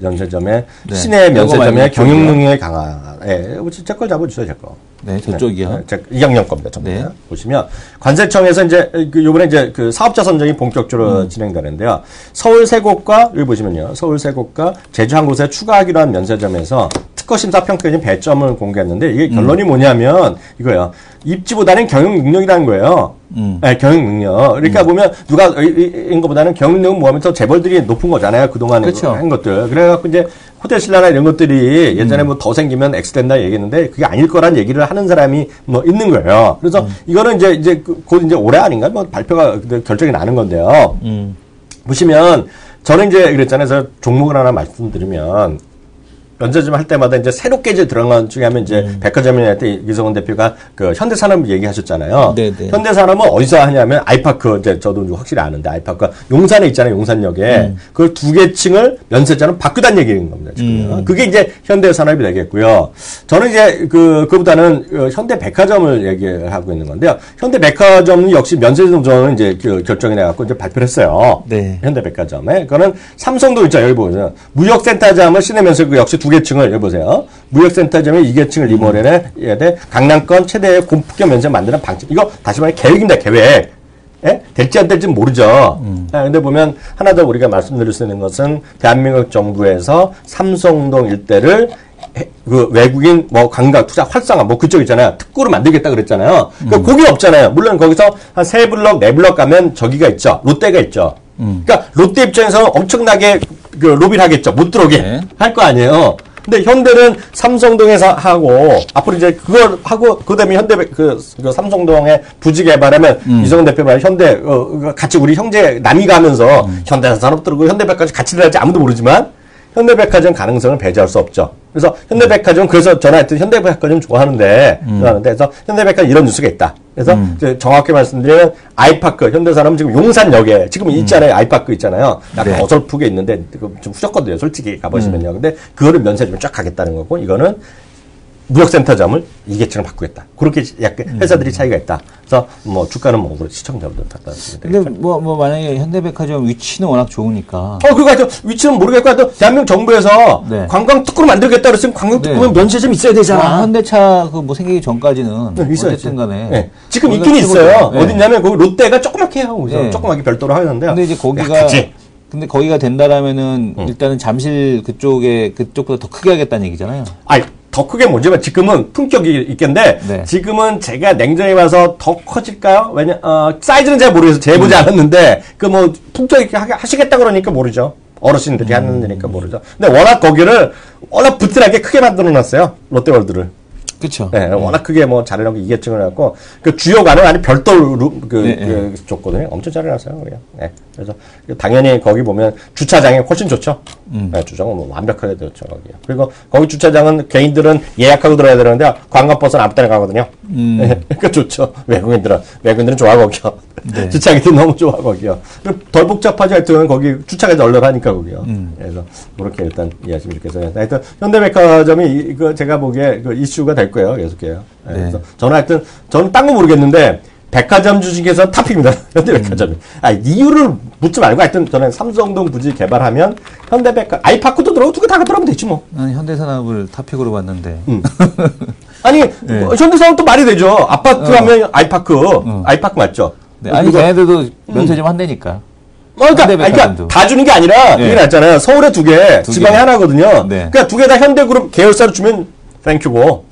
면세점에, 네. 시내 면세점의 이거 경영 능력이 강화에, 제 걸 잡아주세요, 제 거. 네, 저쪽이요. 네, 2학년 겁니다, 전부 다. 네. 보시면 관세청에서 이제 요번에 이제 그 사업자 선정이 본격적으로 진행되는데요. 서울 세 곳과 여기 보시면요, 서울 세 곳과 제주 한 곳에 추가하기로 한 면세점에서 특허 심사 평가인 배점을 공개했는데 이게 결론이 뭐냐면 이거예요. 입지보다는 경영 능력이라는 거예요. 네, 경영 능력. 그러니까 보면 누가 인 것보다는 경영 능력은 뭐하면서 재벌들이 높은 거잖아요. 그동안 그렇죠. 한 것들. 그래갖고 이제 호텔 신라나 이런 것들이 예전에 뭐 더 생기면 X 된다 얘기했는데 그게 아닐 거란 얘기를 하는 사람이 뭐 있는 거예요. 그래서 이거는 이제 곧 이제 올해 아닌가 뭐 발표가 결정이 나는 건데요. 보시면 저는 이제 그랬잖아요. 그래서 종목을 하나 말씀드리면 면세점 할 때마다 이제 새롭게 이제 들어간 중에 하면 이제 백화점이나 할 때 이성훈 대표가 그 현대산업 얘기하셨잖아요. 네네. 현대산업은 어디서 하냐면 아이파크 이제 저도 확실히 아는데 아이파크가 용산에 있잖아요. 용산역에 그걸 2개 층을 면세점은 바꾸다는 얘기인 겁니다. 지금 그게 이제 현대산업이 되겠고요. 저는 이제 그보다는 현대백화점을 얘기를 하고 있는 건데요. 현대백화점 역시 면세점은 이제 결정이 나갖고 이제 발표를 했어요. 네. 현대백화점에 그거는 삼성도 있죠. 여기 보세요. 무역센터점을 시내면서 역시 2개 층을 여기 보세요. 무역센터점에 2개 층을 리모델해야 돼. 강남권 최대의 고품격 면세 만드는 방침. 이거 다시 말해 계획입니다. 계획. 예? 될지 안 될지 모르죠. 근데 보면 하나 더 우리가 말씀드릴 수 있는 것은 대한민국 정부에서 삼성동 일대를 그 외국인 뭐 관광 투자 활성화 뭐 그쪽 있잖아요. 특구로 만들겠다 그랬잖아요. 거기 없잖아요. 물론 거기서 한 3블럭, 4블럭 가면 저기가 있죠. 롯데가 있죠. 그러니까 롯데 입장에서는 엄청나게 로비를 하겠죠. 못 들어오게 네. 할 거 아니에요. 근데 현대는 삼성동에서 하고 앞으로 이제 그걸 하고 그다음에 현대 그 삼성동에 부지 개발하면 이성훈 대표 말 현대 같이 우리 형제 남이가 하면서 현대산업 들고 현대백화점 같이 들어갈지 아무도 모르지만 현대백화점 가능성을 배제할 수 없죠. 그래서 현대백화점 그래서 전화했더니 현대백화점 좋아하는데 그래서 현대백화점 이런 뉴스가 있다. 그래서 이제 정확히 말씀드리면 아이파크 현대산업은 지금 용산역에 지금 있잖아요. 아이파크 있잖아요. 약간 네. 어설프게 있는데 좀 후졌거든요. 솔직히 가보시면요. 근데 그거를 면세점을 쫙 가겠다는 거고 이거는 무역센터점을 2개층을 바꾸겠다. 그렇게 약간 회사들이 차이가 있다. 그래서 뭐 주가는 뭐 시청자분들 갖다 근데 뭐 만약에 현대백화점 위치는 워낙 좋으니까. 그거 하여튼 위치는 모르겠고 하여튼 대한민국 정부에서 네. 관광 특구로 만들겠다 그랬으면 관광 특구면 면세점 있어야 되잖아. 현대차 그 뭐 생기기 전까지는 있어야지. 어쨌든 간에. 네. 지금 있긴 있어요. 네. 어딨냐면 거기 롯데가 조그맣게 해요. 거기서 네. 조그맣게 별도로 하는데요. 근데 이제 거기가 같이. 근데 거기가 된다라면은 일단은 잠실 그쪽보다 더 크게 하겠다는 얘기잖아요. 아니 더 크게 뭐지만 지금은 품격이 있겠는데 네. 지금은 제가 냉정히 봐서 더 커질까요? 왜냐 사이즈는 잘 모르겠어요. 재보지 않았는데 그 뭐 품격 있게 하시겠다 그러니까 모르죠. 어르신들이 하는 데니까 모르죠. 근데 워낙 거기를 워낙 부티나게 크게 만들어놨어요. 롯데월드를. 그렇죠. 네, 워낙 크게 뭐 잘해놓고 2개층을 해갖고 그 주요가는 아니 별도로 줬거든요. 엄청 잘해놨어요. 그냥. 네. 그래서 당연히 거기 보면 주차장이 훨씬 좋죠. 네, 주차장은 뭐 완벽하게 좋죠 거기요. 그리고 거기 주차장은 개인들은 예약하고 들어야 되는데 관광버스는 아무 때나 가거든요. 네, 그러니까 좋죠. 외국인들은 좋아 거기요. 네. 주차장이 너무 좋아 거기요. 덜 복잡하지 하여튼 거기 주차가 널널하니까 거기요. 그래서 그렇게 일단 이해하시면 좋겠어요. 하여튼 현대백화점이 이거 제가 보기에 그 이슈가 될 거예요. 계속해요. 네. 그래서 저는 하여튼 저는 딴 거 모르겠는데. 백화점 주식에서 탑입니다. 현대백화점이. 이유를 묻지 말고 하여튼 저는 삼성동 부지 개발하면 아이파크도 들어가고 두 개 다 들어가면 되지 뭐. 난 현대산업을 탑픽으로 봤는데. 아니 네. 현대산업도 말이 되죠. 아파트 하면 아이파크. 아이파크 맞죠? 네. 아니 걔네들도 면세점 한대니까. 그러니까 다 주는 게 아니라 이게 났잖아요. 서울에 두 개, 지방에 하나거든요. 네. 그러니까 두 개 다 현대그룹 계열사로 주면 땡큐고.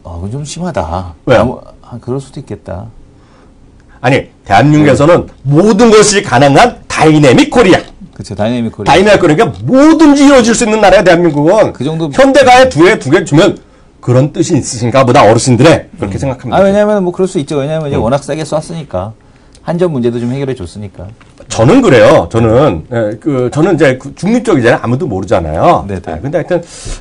그건 좀 심하다. 왜요? 그럴 수도 있겠다. 아니, 대한민국에서는 모든 것이 가능한 다이내믹 코리아. 그렇죠. 다이내믹 코리아. 다이내믹 코리아. 그러니까 뭐든지 이루어질 수 있는 나라야, 대한민국은. 그 정도. 현대가에 두 개 주면 그런 뜻이 있으신가 보다, 어르신들의. 그렇게 생각합니다. 왜냐면 뭐 그럴 수 있죠. 왜냐면 이제 워낙 세게 쐈으니까. 한전 문제도 좀 해결해 줬으니까. 저는 그래요. 저는 이제 중립적이잖아요. 아무도 모르잖아요. 네. 근데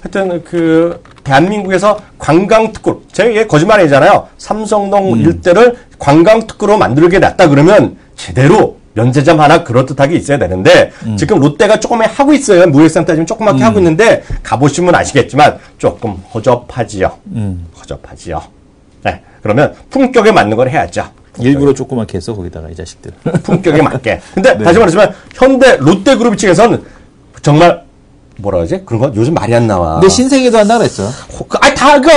하여튼 대한민국에서 관광특구, 제가 이게 거짓말이잖아요. 삼성동 일대를 관광특구로 만들게 놨다 그러면 제대로 면세점 하나 그럴듯하게 있어야 되는데 지금 롯데가 조금 하고 있어요. 무역센터 지금 조그맣게 하고 있는데 가보시면 아시겠지만 조금 허접하지요. 허접하지요. 네. 그러면 품격에 맞는 걸 해야죠. 일부러 조그맣게 했어 거기다가 이 자식들. 품격에 맞게. 근데 네. 다시 말하지만 롯데그룹 측에서는 정말 뭐라 그러지? 그런 건 요즘 말이 안 나와. 근데 신세계도 한다 그랬어.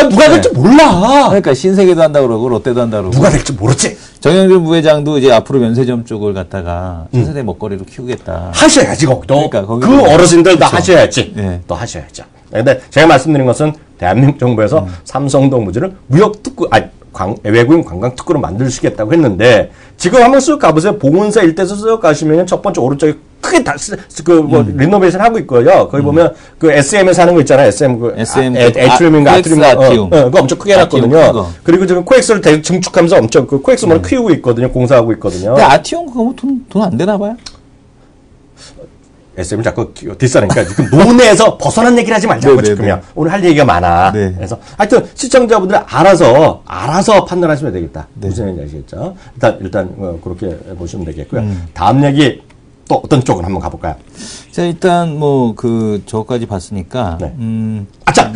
누가 될지 몰라. 그러니까 신세계도 한다 그러고 롯데도 한다 그러고. 누가 될지 모르지. 정영준 부회장도 이제 앞으로 면세점 쪽을 갖다가 차세대 먹거리로 키우겠다. 하셔야지 거기도. 그러니까 그 어르신들 다 그렇죠. 하셔야지. 네. 또 하셔야죠. 근데 제가 말씀드린 것은 대한민국 정부에서 삼성동 부지를 외국인 관광특구로 만드시겠다고 했는데 지금 한번 쓱 가보세요. 봉은사 일대에서 쓱 가시면 첫 번째 오른쪽에 크게 리노베이션 하고 있고요. 거기 보면 그 SM에서 하는 거 있잖아요. 에트리움인가 아트리움. 그거 엄청 크게 해놨거든요. 그리고 지금 코엑스를 증축하면서 엄청 코엑스만 키우고 있거든요. 공사하고 있거든요. 근데 아티움 그거 돈 안 되나 봐요? SM을 자꾸 디스하니까 지금 논에서 벗어난 얘기를 하지 말자고 지금요. 오늘 할 얘기가 많아. 네. 그래서 하여튼 시청자분들 알아서 판단하시면 되겠다. 무슨 얘기인지 아시겠죠? 일단 그렇게 보시면 되겠고요. 다음 얘기 또 어떤 쪽으로 한번 가볼까요? 자 일단 저까지 봤으니까. 네.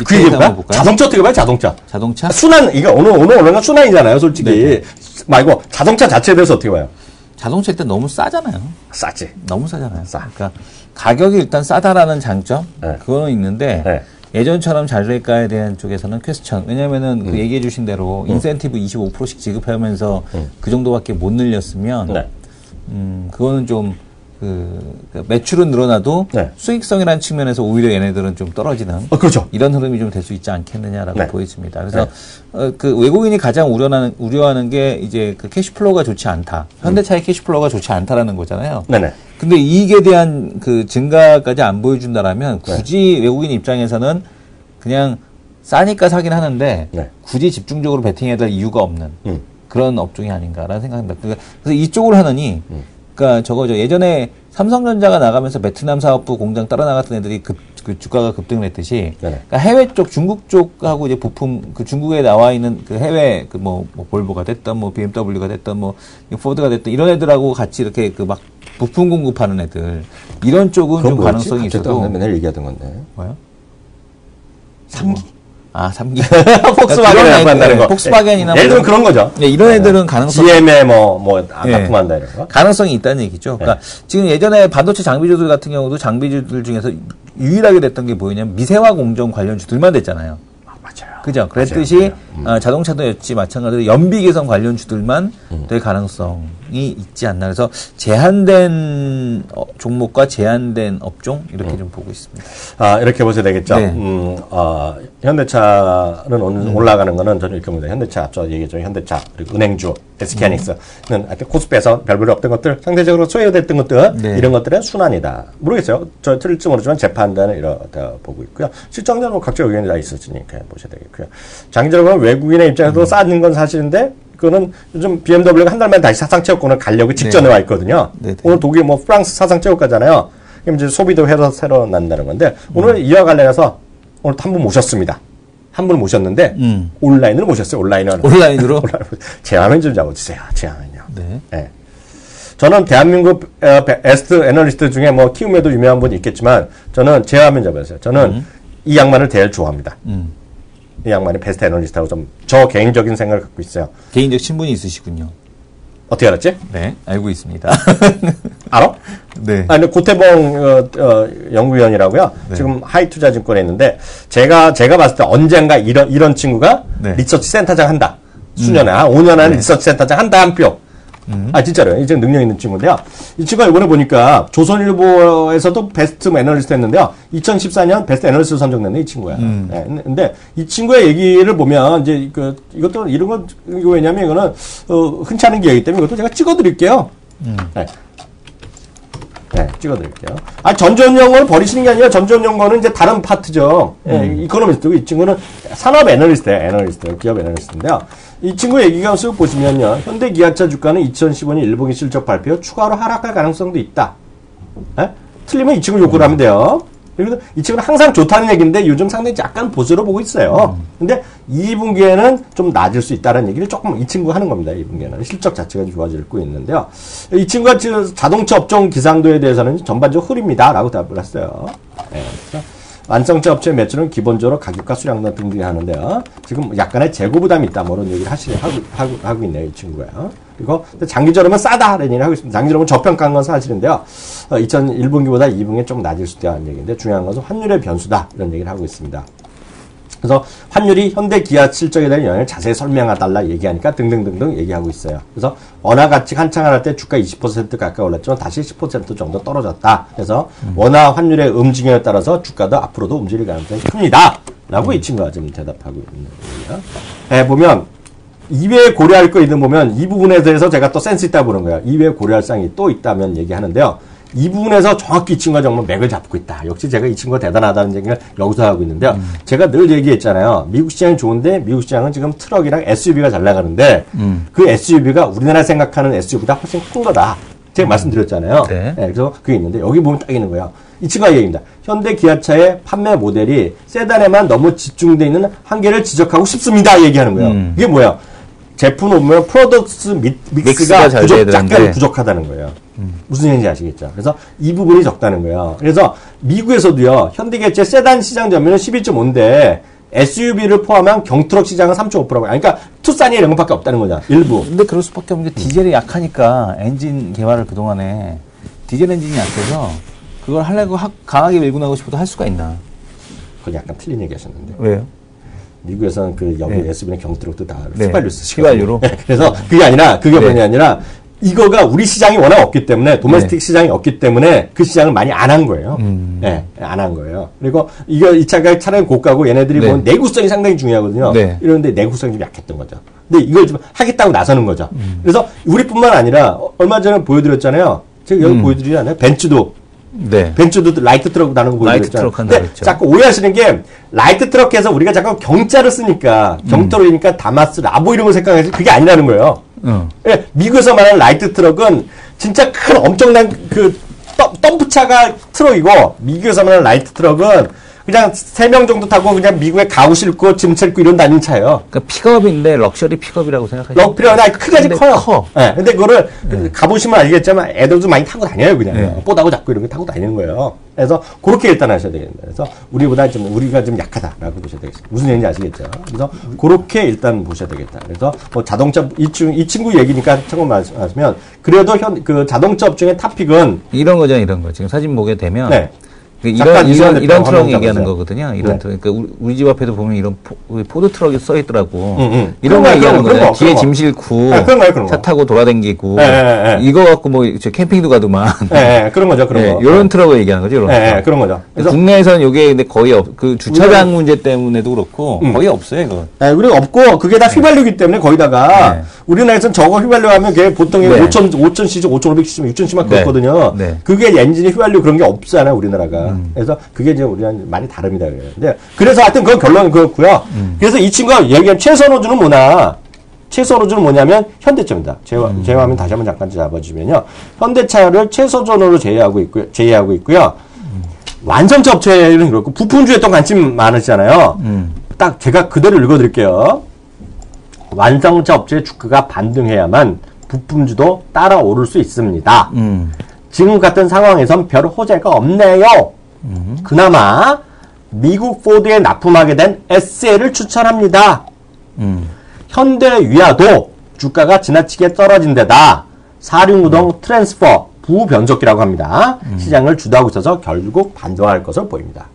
그 얘기 볼까요? 자동차 어떻게 봐요? 자동차. 순환 이거 오늘 올라간 순환이잖아요, 솔직히. 네. 말고 자동차 자체에 대해서 어떻게 봐요? 자동차 일단 너무 싸잖아요. 싸지. 너무 싸잖아요. 그러니까 가격이 일단 싸다라는 장점 그거는 있는데 예전처럼 잘 될까에 대한 쪽에서는 퀘스천. 왜냐면은 그 얘기해 주신 대로 인센티브 25%씩 지급하면서 그 정도밖에 못 늘렸으면 그거는 좀 매출은 늘어나도 수익성이라는 측면에서 오히려 얘네들은 좀 떨어지는 그렇죠. 이런 흐름이 좀 될 수 있지 않겠느냐라고 보여집니다. 그래서 그 외국인이 가장 우려하는 게 이제 그 캐시플로우가 좋지 않다. 현대차의 캐시플로우가 좋지 않다라는 거잖아요. 네네. 근데 이익에 대한 그 증가까지 안 보여준다라면 굳이 외국인 입장에서는 그냥 싸니까 사긴 하는데 굳이 집중적으로 베팅해야 될 이유가 없는 그런 업종이 아닌가라는 생각입니다. 그래서 이쪽으로 하느니 그러니까 예전에 삼성전자가 나가면서 베트남 사업부 공장 따라 나갔던 애들이 그 주가가 급등을 했듯이 그러니까 해외 쪽 중국 쪽하고 이제 부품 중국에 나와 있는 그 해외 볼보가 됐던 BMW가 됐던 포드가 됐던 이런 애들하고 같이 이렇게 막 부품 공급하는 애들 이런 쪽은 좀 가능성이 있어도 맨날 얘기하던 건데 뭐요? 3기? 3기. 폭스바겐에 만나는 거. 폭스바겐이나 애들은 그런 거죠. 네, 이런 애들은 가능성이 GM에 납품한다 이런 거. 가능성이 있다는 얘기죠. 그러니까 지금 예전에 반도체 장비주들 같은 경우도 장비주들 중에서 유일하게 됐던 게 뭐냐면 미세화 공정 관련주들만 됐잖아요. 맞아요. 그죠? 그랬듯이 자동차도 였지 마찬가지로 연비 개선 관련주들만 될 가능성이 있지 않나. 그래서 제한된 종목과 제한된 업종 이렇게 좀 보고 있습니다. 이렇게 보셔야 되겠죠. 네. 현대차는 오늘 올라가는 거는 저는 이렇게 봅니다. 현대차 앞서 얘기했죠. 현대차 그리고 은행주, SK하이닉스는 하여튼 코스피에서 별별 없던 것들, 상대적으로 소외됐던 것들 이런 것들은 순환이다. 모르겠어요. 저 틀릴지 모르지만 제 판단은 이렇다 보고 있고요. 시청자는 각자 의견이 다 있었으니까 보셔야 되겠고요. 장기적으로 외국인의 입장에서 싸는 건 사실인데 그거는 요즘 BMW가 한 달만 다시 사상체육관을 가려고 직전에 와 있거든요. 오늘 독일 뭐 프랑스 사상체육가잖아요. 그럼 이제 소비도 새로 난다는 건데 오늘 이와 관련해서 오늘 한 분 모셨습니다. 한 분 모셨는데 온라인으로 모셨어요. 온라인으로? 제 화면 좀 잡아주세요. 제 화면요. 네. 네. 저는 대한민국 베스트 애널리스트 중에 뭐 키움에도 유명한 분이 있겠지만 저는 제 화면 잡아주세요. 저는 이 양반을 제일 좋아합니다. 이 양반이 베스트 애널리스트라고 좀 저 개인적인 생각을 갖고 있어요. 개인적 친분이 있으시군요. 어떻게 알았지? 네, 알고 있습니다. 알아? 네. 아니, 고태봉 연구위원이라고요. 네. 지금 하이투자증권에 있는데 제가 봤을 때 언젠가 이런 친구가 네. 리서치 센터장 한다. 수년에 5년 안에 리서치 센터장 한다 한 표. 진짜로요. 이제 능력 있는 친구인데요. 이 친구가 이번에 보니까 조선일보에서도 베스트 애널리스트 했는데요. 2014년 베스트 애널리스트 선정됐네, 이 친구야. 네, 근데 이 친구의 얘기를 보면, 이제, 이것도, 이런 건, 이거 왜냐면 이거는, 흔치 않은 기회이기 때문에 이것도 제가 찍어드릴게요. 네. 네, 찍어드릴게요. 전전연구를 버리시는 게 아니라 전전연구는 이제 다른 파트죠. 이코노미스트고 이 친구는 산업 애널리스트예요. 기업 애널리스트인데요. 이 친구 얘기가 쓱 보시면요. 현대기아차 주가는 2015년 1분기 실적 발표 추가로 하락할 가능성도 있다. 에? 틀리면 이 친구 욕을 하면 돼요. 그리고 이 친구는 항상 좋다는 얘기인데 요즘 상당히 약간 보수로 보고 있어요. 근데 2분기에는 좀 낮을 수 있다는 얘기를 조금 이 친구가 하는 겁니다. 2분기에는. 실적 자체가 좋아지고 있는데요. 이 친구가 지금 자동차 업종 기상도에 대해서는 전반적으로 흐립니다. 라고 답을 했어요. 네, 완성차 업체 매출은 기본적으로 가격과 수량도 등등이 하는데요. 지금 약간의 재고 부담이 있다. 뭐 이런 얘기를 하고 있네요. 이 친구가요. 그리고 장기적으로는 싸다. 이런 얘기를 하고 있습니다. 장기적으로는 저평가한 건 사실인데요. 2001분기보다 2분기에 좀 낮을 수 있다는 얘기인데 중요한 것은 환율의 변수다. 이런 얘기를 하고 있습니다. 그래서 환율이 현대 기아 실적에 대한 영향을 자세히 설명해달라 얘기하니까 등등등등 얘기하고 있어요. 그래서 원화 가치 한창을 할 때 주가 20% 가까이 올랐지만 다시 10% 정도 떨어졌다. 그래서 원화 환율의 움직임에 따라서 주가도 앞으로도 움직일 가능성이 큽니다. 라고 이 친구가 지금 대답하고 있는 거예요. 네, 보면 이외에 고려할 거 있는 보면 이 부분에 대해서 제가 또 센스 있다고 보는 거예요. 이외에 고려할 사항이 또 있다면 얘기하는데요. 이 부분에서 정확히 이 친구가 정말 맥을 잡고 있다. 역시 제가 이 친구가 대단하다는 얘기를 여기서 하고 있는데요. 제가 늘 얘기했잖아요. 미국 시장이 좋은데 미국 시장은 지금 트럭이랑 SUV가 잘 나가는데 그 SUV가 우리나라 생각하는 SUV보다 훨씬 큰 거다. 제가 말씀드렸잖아요. 네, 그래서 그게 있는데 여기 보면 딱 있는 거예요. 이 친구가 얘기입니다. 현대 기아차의 판매 모델이 세단에만 너무 집중되어 있는 한계를 지적하고 싶습니다. 얘기하는 거예요. 이게 뭐야? 제품 보면 프로덕트 믹스가 약간 부족하다는 거예요. 무슨 얘기인지 아시겠죠? 그래서 이 부분이 적다는 거예요. 그래서 미국에서도요, 현대기아차 세단 시장 점유율은 12.5인데 SUV를 포함한 경트럭 시장은 3.5%고, 그러니까 투싼이 이런 것밖에 없다는 거죠. 일부. 근데 그럴 수밖에 없는 게 디젤이 약하니까 엔진 개발을 그동안에 디젤 엔진이 약해서 그걸 하려고 강하게 밀고 나가고 싶어도 할 수가 있나? 그건 약간 틀린 얘기 하셨는데. 왜요? 미국에서는 여기 SUV는 경트럭도 다 휘발유 쓰시고. 휘발유로? 그래서 그게 아니라, 그게 아니라, 이거가 우리 시장이 워낙 없기 때문에 도메스틱 시장이 없기 때문에 그 시장을 많이 안 한 거예요. 안 한 거예요. 그리고 이 차가 차량이 고가고 얘네들이 보면 내구성이 상당히 중요하거든요. 이런데 내구성이 좀 약했던 거죠. 근데 이걸 좀 하겠다고 나서는 거죠. 그래서 우리뿐만 아니라 얼마 전에 보여드렸잖아요. 제가 여기 보여드리지 않아요? 벤츠도 라이트 트럭 나는 거 보여드렸잖아요. 근데 자꾸 오해하시는 게 라이트 트럭에서 우리가 자꾸 경자를 쓰니까 경터로니까 다마스, 라보 이런 걸 생각해서 그게 아니라는 거예요. 예, 미국에서 말하는 라이트 트럭은 진짜 큰 엄청난 덤프차가 트럭이고 미국에서 말하는 라이트 트럭은 그냥 3명 정도 타고 그냥 미국에 가구 싣고 짐 싣고 이런 다니는 차예요. 그러니까 픽업인데 럭셔리 픽업이라고 생각하시죠? 럭셔리 크기까지 커요. 네, 근데 그거를 가보시면 알겠지만 애들도 많이 타고 다녀요, 그냥. 뽀다고 잡고 이런 거 타고 다니는 거예요. 그래서 그렇게 일단 하셔야 되겠습니다. 그래서 우리가 좀 약하다라고 보셔야 되겠습니다. 무슨 얘기인지 아시겠죠? 그래서 그렇게 일단 보셔야 되겠다. 그래서 뭐 자동차 이 친구 얘기니까 참고 말씀하시면 그래도 그 자동차 업종의 탑픽은 이런 거잖아요, 이런 거. 지금 사진 보게 되면. 네. 이런 트럭 얘기하는 거거든요. 이런 트럭. 그러니까 우리 집 앞에도 보면 이런 포드 트럭이 써 있더라고. 이런 거 얘기하는 거예요. 뒤에 짐 싣고 차 타고 돌아다니고 이거 갖고 뭐 캠핑도 가더만. 그런 거죠. 그런 거. 이런 트럭을 얘기하는 거죠. 이런 그런 거죠. 그래서 국내에서는 이게 근데 거의 그 주차장 문제 때문에도 그렇고 거의 없어요, 이거. 우리가 없고 그게 다 휘발유기 때문에 거기다가 우리나라에서는 저거 휘발유하면 그게 보통 5,000cc, 5,500cc, 6,000cc만 그렇거든요. 그게 엔진이 휘발유 그런 게 없잖아요, 우리나라가. 그래서 그게 이제 우리랑 많이 다릅니다. 근데 그래서 하여튼 그건 결론은 그렇고요. 그래서 이 친구가 얘기한 최선호주는 뭐나 최선호주는 뭐냐면 현대차입니다. 제외하면 다시 한번 잠깐 잡아주면요. 현대차를 최선호주로 제외하고 있고요. 완성차 업체는 그렇고 부품주에 또 관심 많으시잖아요. 딱 제가 그대로 읽어드릴게요. 완성차 업체의 주가가 반등해야만 부품주도 따라오를 수 있습니다. 지금 같은 상황에선 별 호재가 없네요. 그나마 미국 포드에 납품하게 된 SL을 추천합니다. 현대위아도 주가가 지나치게 떨어진 데다 4륜구동 트랜스퍼 부변속기라고 합니다. 시장을 주도하고 있어서 결국 반등할 것으로 보입니다.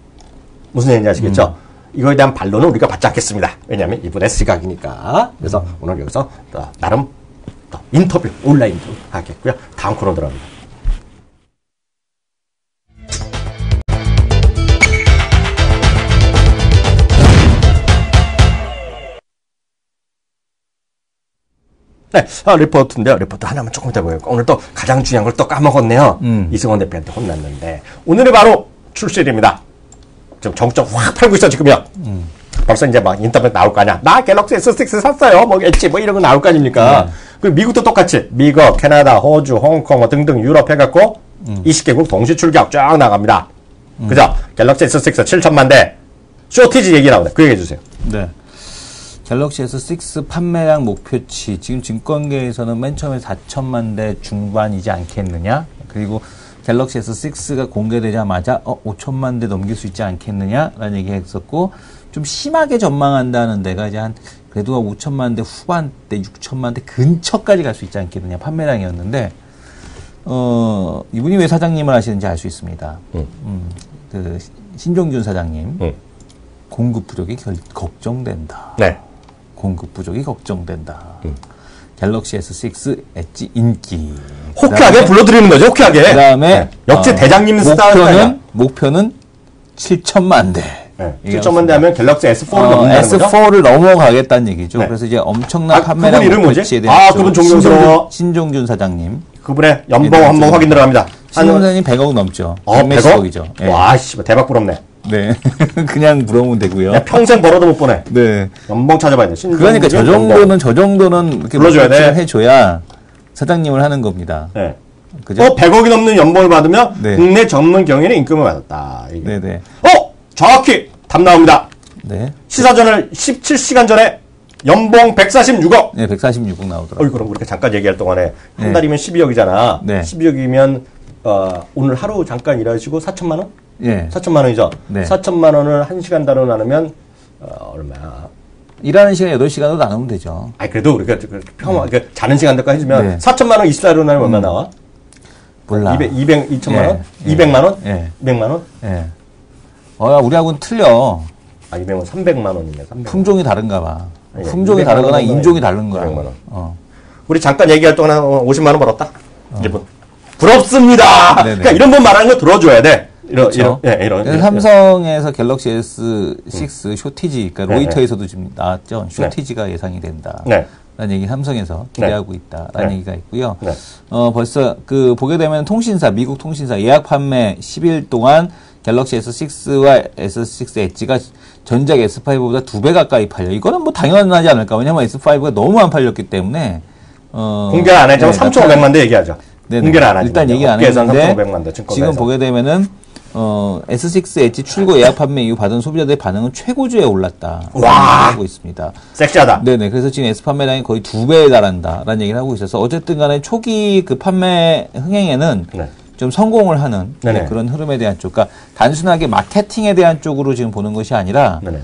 무슨 얘기인지 아시겠죠? 이거에 대한 반론은 우리가 받지 않겠습니다. 왜냐하면 이분의 시각이니까. 그래서 오늘 여기서 나름 인터뷰, 온라인 인터뷰 하겠고요. 다음 코너 들어갑니다. 네, 리포트인데요. 리포트 하나만 조금 더 보여요. 오늘 또 가장 중요한 걸 또 까먹었네요. 이승원 대표한테 혼났는데 오늘이 바로 출시일입니다. 지금 정적 확 팔고 있어 지금요. 벌써 이제 막 인터넷 나올 거 아니야. 나 갤럭시 S6 샀어요. 뭐 엣지 뭐 이런 거 나올 거 아닙니까? 그리고 미국도 똑같이 미국, 캐나다, 호주, 홍콩 뭐 등등 유럽 해갖고 20개국 동시 출격 쫙 나갑니다. 그죠? 갤럭시 S6 7천만 대 쇼티지 얘기 나오네. 그 얘기 해주세요. 네. 갤럭시 S6 판매량 목표치 지금 증권계에서는 맨 처음에 4천만 대 중반이지 않겠느냐, 그리고 갤럭시 S6가 공개되자마자 5천만 대 넘길 수 있지 않겠느냐라는 얘기 했었고, 좀 심하게 전망한다는 데가 이제 한 그래도 5천만 대 후반대 6천만 대 근처까지 갈 수 있지 않겠느냐 판매량이었는데, 이분이 왜 사장님을 하시는지 알 수 있습니다. 그 신종준 사장님 공급 부족이 걱정된다. 네. 공급 부족이 걱정된다. 갤럭시 S6 엣지 인기. 호쾌하게 불러드리는 거죠. 호쾌하게. 그 다음에 네. 역시 대장님 스타일. 목표는 7천만 대. 네. 7천만 대 하면 갤럭시 S4를 넘는다는 거죠? S4를 넘어가겠다는 얘기죠. 네. 그래서 이제 엄청난 판매량 그분 이름 목표치에 뭐지? 대한 그분 존경스러워. 신종준 사장님. 그분의 연봉 한번 확인 들어갑니다. 신종준이 100억 넘죠. 100억이죠. 예. 와, 씨, 대박 부럽네. 네. 그냥 물어보면 되고요. 평생 벌어도 못 보내. 네. 연봉 찾아봐야 돼. 그러니까 저 정도는 이렇게 불러줘야 돼. 해줘야 사장님을 하는 겁니다. 네. 그죠? 100억이 넘는 연봉을 받으면 네. 국내 전문 경영인의 임금을 받았다. 이게. 네네. 정확히 답 나옵니다. 네. 시사전을 17시간 전에 연봉 146억. 네, 146억 나오더라고요. 그럼 우리가 잠깐 얘기할 동안에 한 달이면 12억이잖아. 네. 12억이면 오늘 하루 잠깐 일하시고 4천만 원? 예. 4천만 원이죠. 네. 4천만 원을 1시간 단위로 나누면 얼마야? 일하는 시간 8시간으로 나누면 되죠. 그래도 우리가 그 자는 시간들까지 해주면 네. 4천만 원 24로 나누면 얼마 나와? 몰라. 200만 원? 예. 200만 원? 예. 200만 원? 예. 우리하고는 틀려. 200만 원, 300만 원이네. 300만 원. 품종이 다른가 봐. 아니, 품종이 200만 다르거나 원은 인종이 다른 거야. 200만 원. 우리 잠깐 얘기할 동안 한 50만 원 벌었다. 이분. 부럽습니다. 네네. 그러니까 이런 분 말하는 거 들어줘야 돼. 이런. 그래서 삼성에서 갤럭시 S6 쇼티지, 그러니까 로이터에서도 지금 나왔죠. 쇼티지가 예상이 된다. 네. 라는 얘기 삼성에서 기대하고 있다라는 얘기가 있고요. 네. 벌써 보게 되면 미국 통신사 예약 판매 10일 동안 갤럭시 S6와 S6 엣지가 전작 S5보다 2배 가까이 팔려. 이거는 뭐 당연하지 않을까. 왜냐면 S5가 너무 안 팔렸기 때문에 공개를 안 했지만 3,500만 대 얘기하죠. 네네. 공개를 안 하죠. 일단 얘기 안 했는데 3,500만 대 지금 보게 되면은 S6 엣지 출고 예약 판매 이후 받은 소비자들의 반응은 최고조에 올랐다. 와! 하고 있습니다. 섹시하다. 네네. 그래서 지금 S 판매량이 거의 2배에 달한다라는 얘기를 하고 있어서 어쨌든 간에 초기 그 판매 흥행에는 네. 좀 성공을 하는 네네. 그런 흐름에 대한 쪽, 그러니까 단순하게 마케팅에 대한 쪽으로 지금 보는 것이 아니라 네네.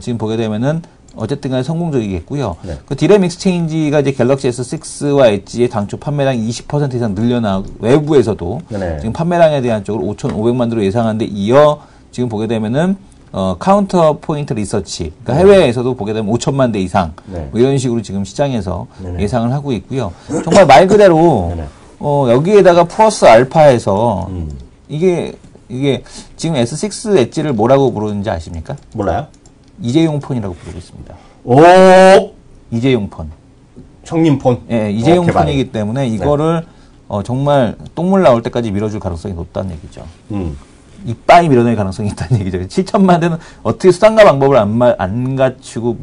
지금 보게 되면은 어쨌든 간에 성공적이겠고요. 네. 그 디램 익스체인지가 이제 갤럭시 S6와 엣지의 당초 판매량이 20% 이상 외부에서도 네네. 지금 판매량에 대한 쪽으로 5,500만 대로 예상하는데 이어 지금 보게 되면은 카운터 포인트 리서치, 그러니까 해외에서도 보게 되면 5천만 대 이상 네. 뭐 이런 식으로 지금 시장에서 네네. 예상을 하고 있고요. 정말 말 그대로 네네. 여기에다가 플러스 알파에서 이게 지금 S6 엣지를 뭐라고 부르는지 아십니까? 몰라요? 이재용 폰이라고 부르고 있습니다. 오! 이재용 폰. 형님 폰. 예, 이재용 개발. 폰이기 때문에 이거를 정말 똥물 나올 때까지 밀어줄 가능성이 높다는 얘기죠. 이빠이 밀어낼 가능성이 있다는 얘기죠. 7천만 대는 어떻게 수단과 방법을 안 갖추고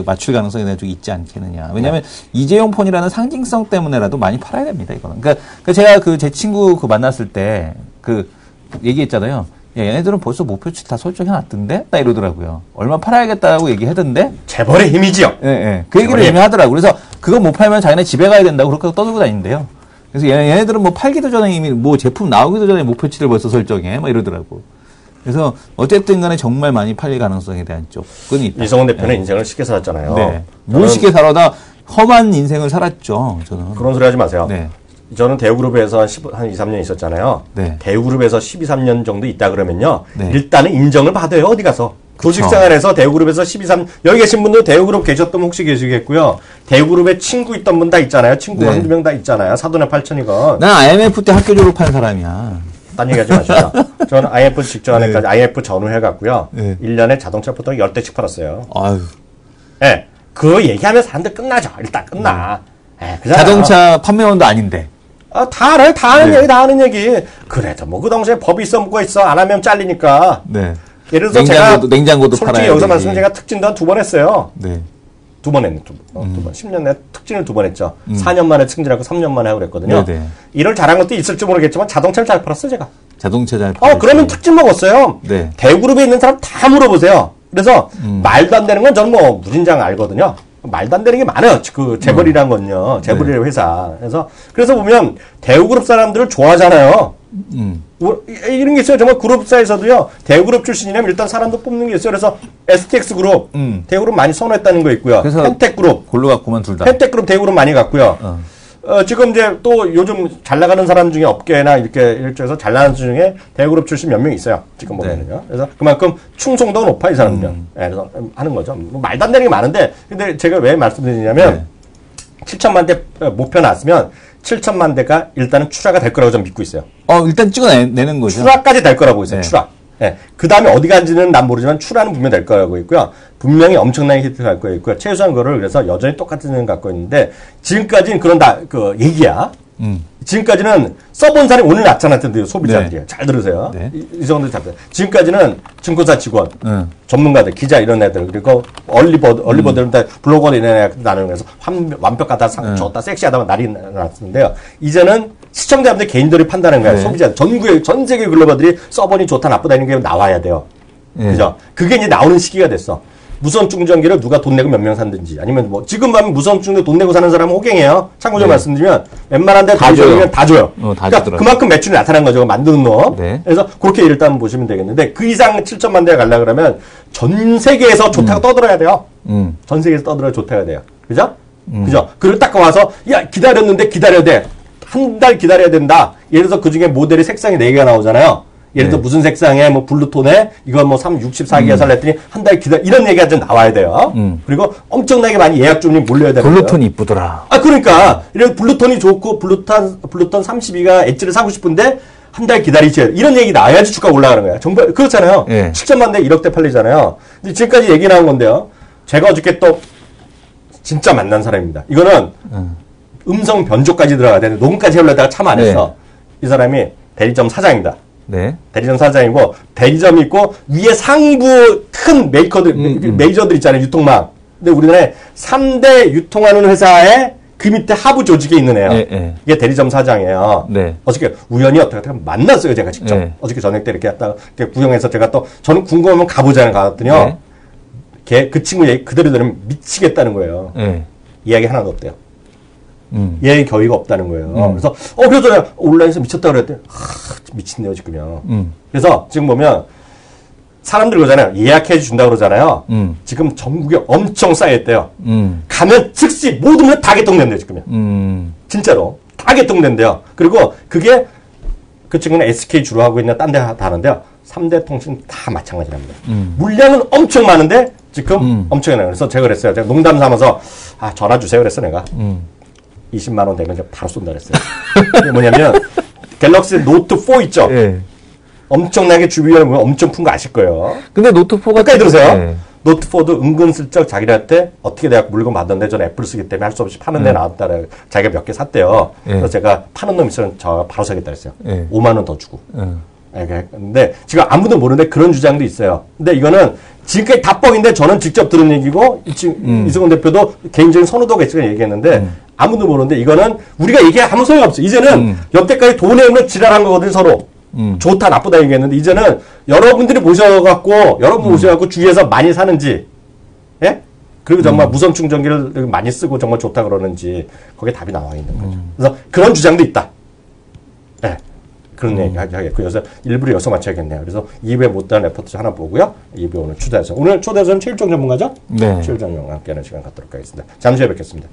맞출 가능성이 좀 있지 않겠느냐. 왜냐하면 이재용 폰이라는 상징성 때문에라도 많이 팔아야 됩니다. 이거는. 그러니까 제가 제 친구 만났을 때 얘기했잖아요. 야, 얘네들은 벌써 목표치 다 설정해놨던데? 딱 이러더라고요. 얼마 팔아야겠다고 얘기하던데? 재벌의 힘이지요. 예, 예. 그 얘기를 이미 하더라고요. 그래서 그거 못 팔면 자기네 집에 가야 된다고 그렇게 떠들고 다니는데요. 그래서 얘네들은 팔기도 전에 이미 제품 나오기도 전에 목표치를 벌써 설정해. 이러더라고. 그래서 어쨌든 간에 정말 많이 팔릴 가능성에 대한 쪽은 있다. 이성훈 대표는 인생을 쉽게 살았잖아요. 네. 뭘 쉽게 살아다 험한 인생을 살았죠. 저는. 그런 소리 하지 마세요. 네. 저는 대우그룹에서 한 2, 3년 있었잖아요. 네. 대우그룹에서 12, 13년 정도 있다 그러면요. 네. 일단은 인정을 받아요. 어디 가서. 조직생활에서 대우그룹에서 12, 3 여기 계신 분들 대우그룹 계셨던 혹시 계시겠고요. 대우그룹에 친구 있던 분 다 있잖아요. 친구 네. 한두 명 다 있잖아요. 사돈의 8천이건. 난 IMF 때 학교 졸업한 사람이야. 딴 얘기 하지 마시죠. 저는 IMF 직전에까지 IMF 전후해갖고요. 네. 1년에 자동차 보통 10대씩 팔았어요. 아유. 예. 그 얘기하면 사람들 끝나죠. 일단 끝나. 예, 자동차 판매원도 아닌데. 다 알아요. 다 아는 네. 얘기, 다 아는 얘기. 그래도 그 당시에 법이 있어, 뭐가 있어. 안 하면 잘리니까. 네. 예를 들어서 냉장고도 솔직히 팔아야 여기서 되지. 말씀드린 제가 특진도 한 2번 했어요. 네. 2번 했네. 두 번. 10년 내에 특진을 2번 했죠. 4년 만에 특진하고 3년 만에 하고 그랬거든요. 네네. 이럴 잘한 것도 있을지 모르겠지만 자동차를 잘 팔았어요, 제가. 자동차 잘 팔았어요. 그러면 특진 먹었어요. 네. 대그룹에 있는 사람 다 물어보세요. 그래서 말도 안 되는 건 저는 무진장 알거든요. 말도 안 되는 게 많아요. 그 재벌이란 건요. 재벌이라는 회사. 그래서 보면 대우그룹 사람들을 좋아하잖아요. 이런 게 있어요. 정말 그룹사에서도요. 대우그룹 출신이라면 일단 사람도 뽑는 게 있어요. 그래서 STX 그룹, 대우그룹 많이 선호했다는 거 있고요. 펜텍 그룹, 골로 갔구만 둘 다. 펜텍 그룹, 대우그룹 많이 갔고요. 지금 이제 또 요즘 잘 나가는 사람 중에 업계나 이렇게 해서 잘 나가는 중에 대우그룹 출신 몇 명 있어요. 지금 보면은요. 네. 그래서 그만큼 충성도가 높아 이 사람은요. 네, 그래서 하는 거죠. 말도 안 되는 게 많은데, 근데 제가 왜 말씀드리냐면 7천만 대 목표 놨으면 7천만 대가 일단은 출하가 될 거라고 저는 믿고 있어요. 일단 찍어내는 거죠. 출하까지 될 거라고 있어요. 네. 출하. 네. 그 다음에 어디 간지는 난 모르지만 출하는 분명 될 거라고 있고요. 분명히 엄청나게 히트가 갈 거고 있고요. 최소한 거를 그래서 여전히 똑같은 생각 갖고 있는데 지금까지는 그런 얘기야. 지금까지는 써본 사람이 오늘 나타났던데요. 소비자들이. 네. 잘 들으세요. 네. 이 정도 잘 들으세요. 지금까지는 증권사 직원, 전문가들, 기자 이런 애들 그리고 얼리버들은 다 블로거 이런 애들 나누면서 완벽하다, 좋다, 섹시하다 난리 났는데요. 이제는 시청자분들 개인들이 판단하는 거예요. 네. 소비자 전 세계 글로벌들이 서버니 좋다 나쁘다 이런 게 나와야 돼요. 네. 그죠? 그게 이제 나오는 시기가 됐어. 무선 충전기를 누가 돈 내고 몇 명 샀는지 아니면 지금 가면 무선 충전 돈 내고 사는 사람은 호갱이에요. 참고적으로 말씀드리면 웬만한 데 다 줘요. 다 줘요. 그러니까 그만큼 매출이 나타난 거죠. 만드는 놈. 네. 그래서 그렇게 일단 보시면 되겠는데 그 이상 7천만 대가 가려고 그러면 전 세계에서 좋다고 떠들어야 돼요. 전 세계에서 떠들어야 좋다고 돼요. 그죠? 그죠? 그리고 딱 와서 야 기다렸는데 기다려야 돼. 한 달 기다려야 된다. 예를 들어서 그 중에 모델이 색상이 4개가 나오잖아요. 예를 들어 무슨 색상에 블루톤에 이거 64기가 살라 했더니 한 달 이런 얘기가 좀 나와야 돼요. 그리고 엄청나게 많이 예약 주문이 몰려야 돼요. 블루톤이 이쁘더라. 그러니까 이런 블루톤이 좋고 블루톤 32가 엣지를 사고 싶은데 한 달 기다리셔야 이런 얘기 나와야지 주가 올라가는 거야. 정말 그렇잖아요. 7천만 대 1억대 팔리잖아요. 근데 지금까지 얘기 나온 건데요. 제가 어저께 또 진짜 만난 사람입니다. 이거는 음성 변조까지 들어가야 되는데 녹음까지 하려다가 참 안 했어. 이 사람이 대리점 사장입니다. 네. 대리점 사장이고 대리점이 있고 위에 상부 큰 메이커들 메이저들 있잖아요. 유통망. 근데 우리나라에 3대 유통하는 회사에 그 밑에 하부 조직에 있는 애요. 이게 대리점 사장이에요. 네. 어저께 우연히 어떻게 만났어요. 제가 직접. 어저께 저녁 때 이렇게 갔다가 이렇게 구경해서 제가 또 저는 궁금하면 가보자는 가봤더니요. 그 친구 얘기 그대로 들으면 미치겠다는 거예요. 이야기 하나도 없대요. 얘의 겨의가 없다는 거예요. 그래서 그래서 내가 온라인에서 미쳤다 그랬더니 미친네요 지금요. 그래서 지금 보면 사람들 그러잖아요. 예약해 준다 그러잖아요. 지금 전국에 엄청 쌓여있대요. 가면 즉시 모든 게 다 개통된대요 지금요. 진짜로 다 개통된대요. 그리고 그게 그 친구는 SK 주로 하고 있는 딴 데 다 하는데요. 3대 통신 다 마찬가지랍니다. 물량은 엄청 많은데 지금 엄청나요. 그래서 제가 그랬어요. 제가 농담 삼아서 전화 주세요 그랬어 내가. 20만 원 되면 제가 바로 쏜다 그랬어요. 그게 뭐냐면 갤럭시 노트 4 있죠? 엄청나게 주비율 엄청 푼 거 아실 거예요. 근데 노트 4가 끝까지 들으세요. 노트 4도 은근슬쩍 자기한테 어떻게 내가 물건 받았는데 저는 애플 쓰기 때문에 할 수 없이 파는 데 나왔다. 자기가 몇 개 샀대요. 그래서 제가 파는 놈 있으면 저 바로 사겠다 그랬어요. 5만 원 더 주고. 근데 지금 아무도 모르는데 그런 주장도 있어요. 근데 이거는 지금까지 다 뻥인데 저는 직접 들은 얘기고 이승훈 대표도 개인적인 선호도가 있으니까 얘기했는데 아무도 모르는데 이거는 우리가 얘기 아무 소용이 없어. 이제는 여태까지 돈에 없는 지랄한 거거든 서로. 좋다 나쁘다 얘기했는데 이제는 여러분들이 모셔갖고 주위에서 많이 사는지 예? 그리고 정말 무선 충전기를 많이 쓰고 정말 좋다 그러는지 거기에 답이 나와 있는 거죠. 그래서 그런 주장도 있다. 예. 그런 얘기 하겠고 그래서 일부러 여기서 마쳐야겠네요. 그래서 2부에 못다한 레포트 하나 보고요. 2부에 오늘 초대해서 오늘 초대해서는 최일정 전문가죠? 네. 최일정 전문가 함께하는 시간 갖도록 하겠습니다. 잠시 후에 뵙겠습니다.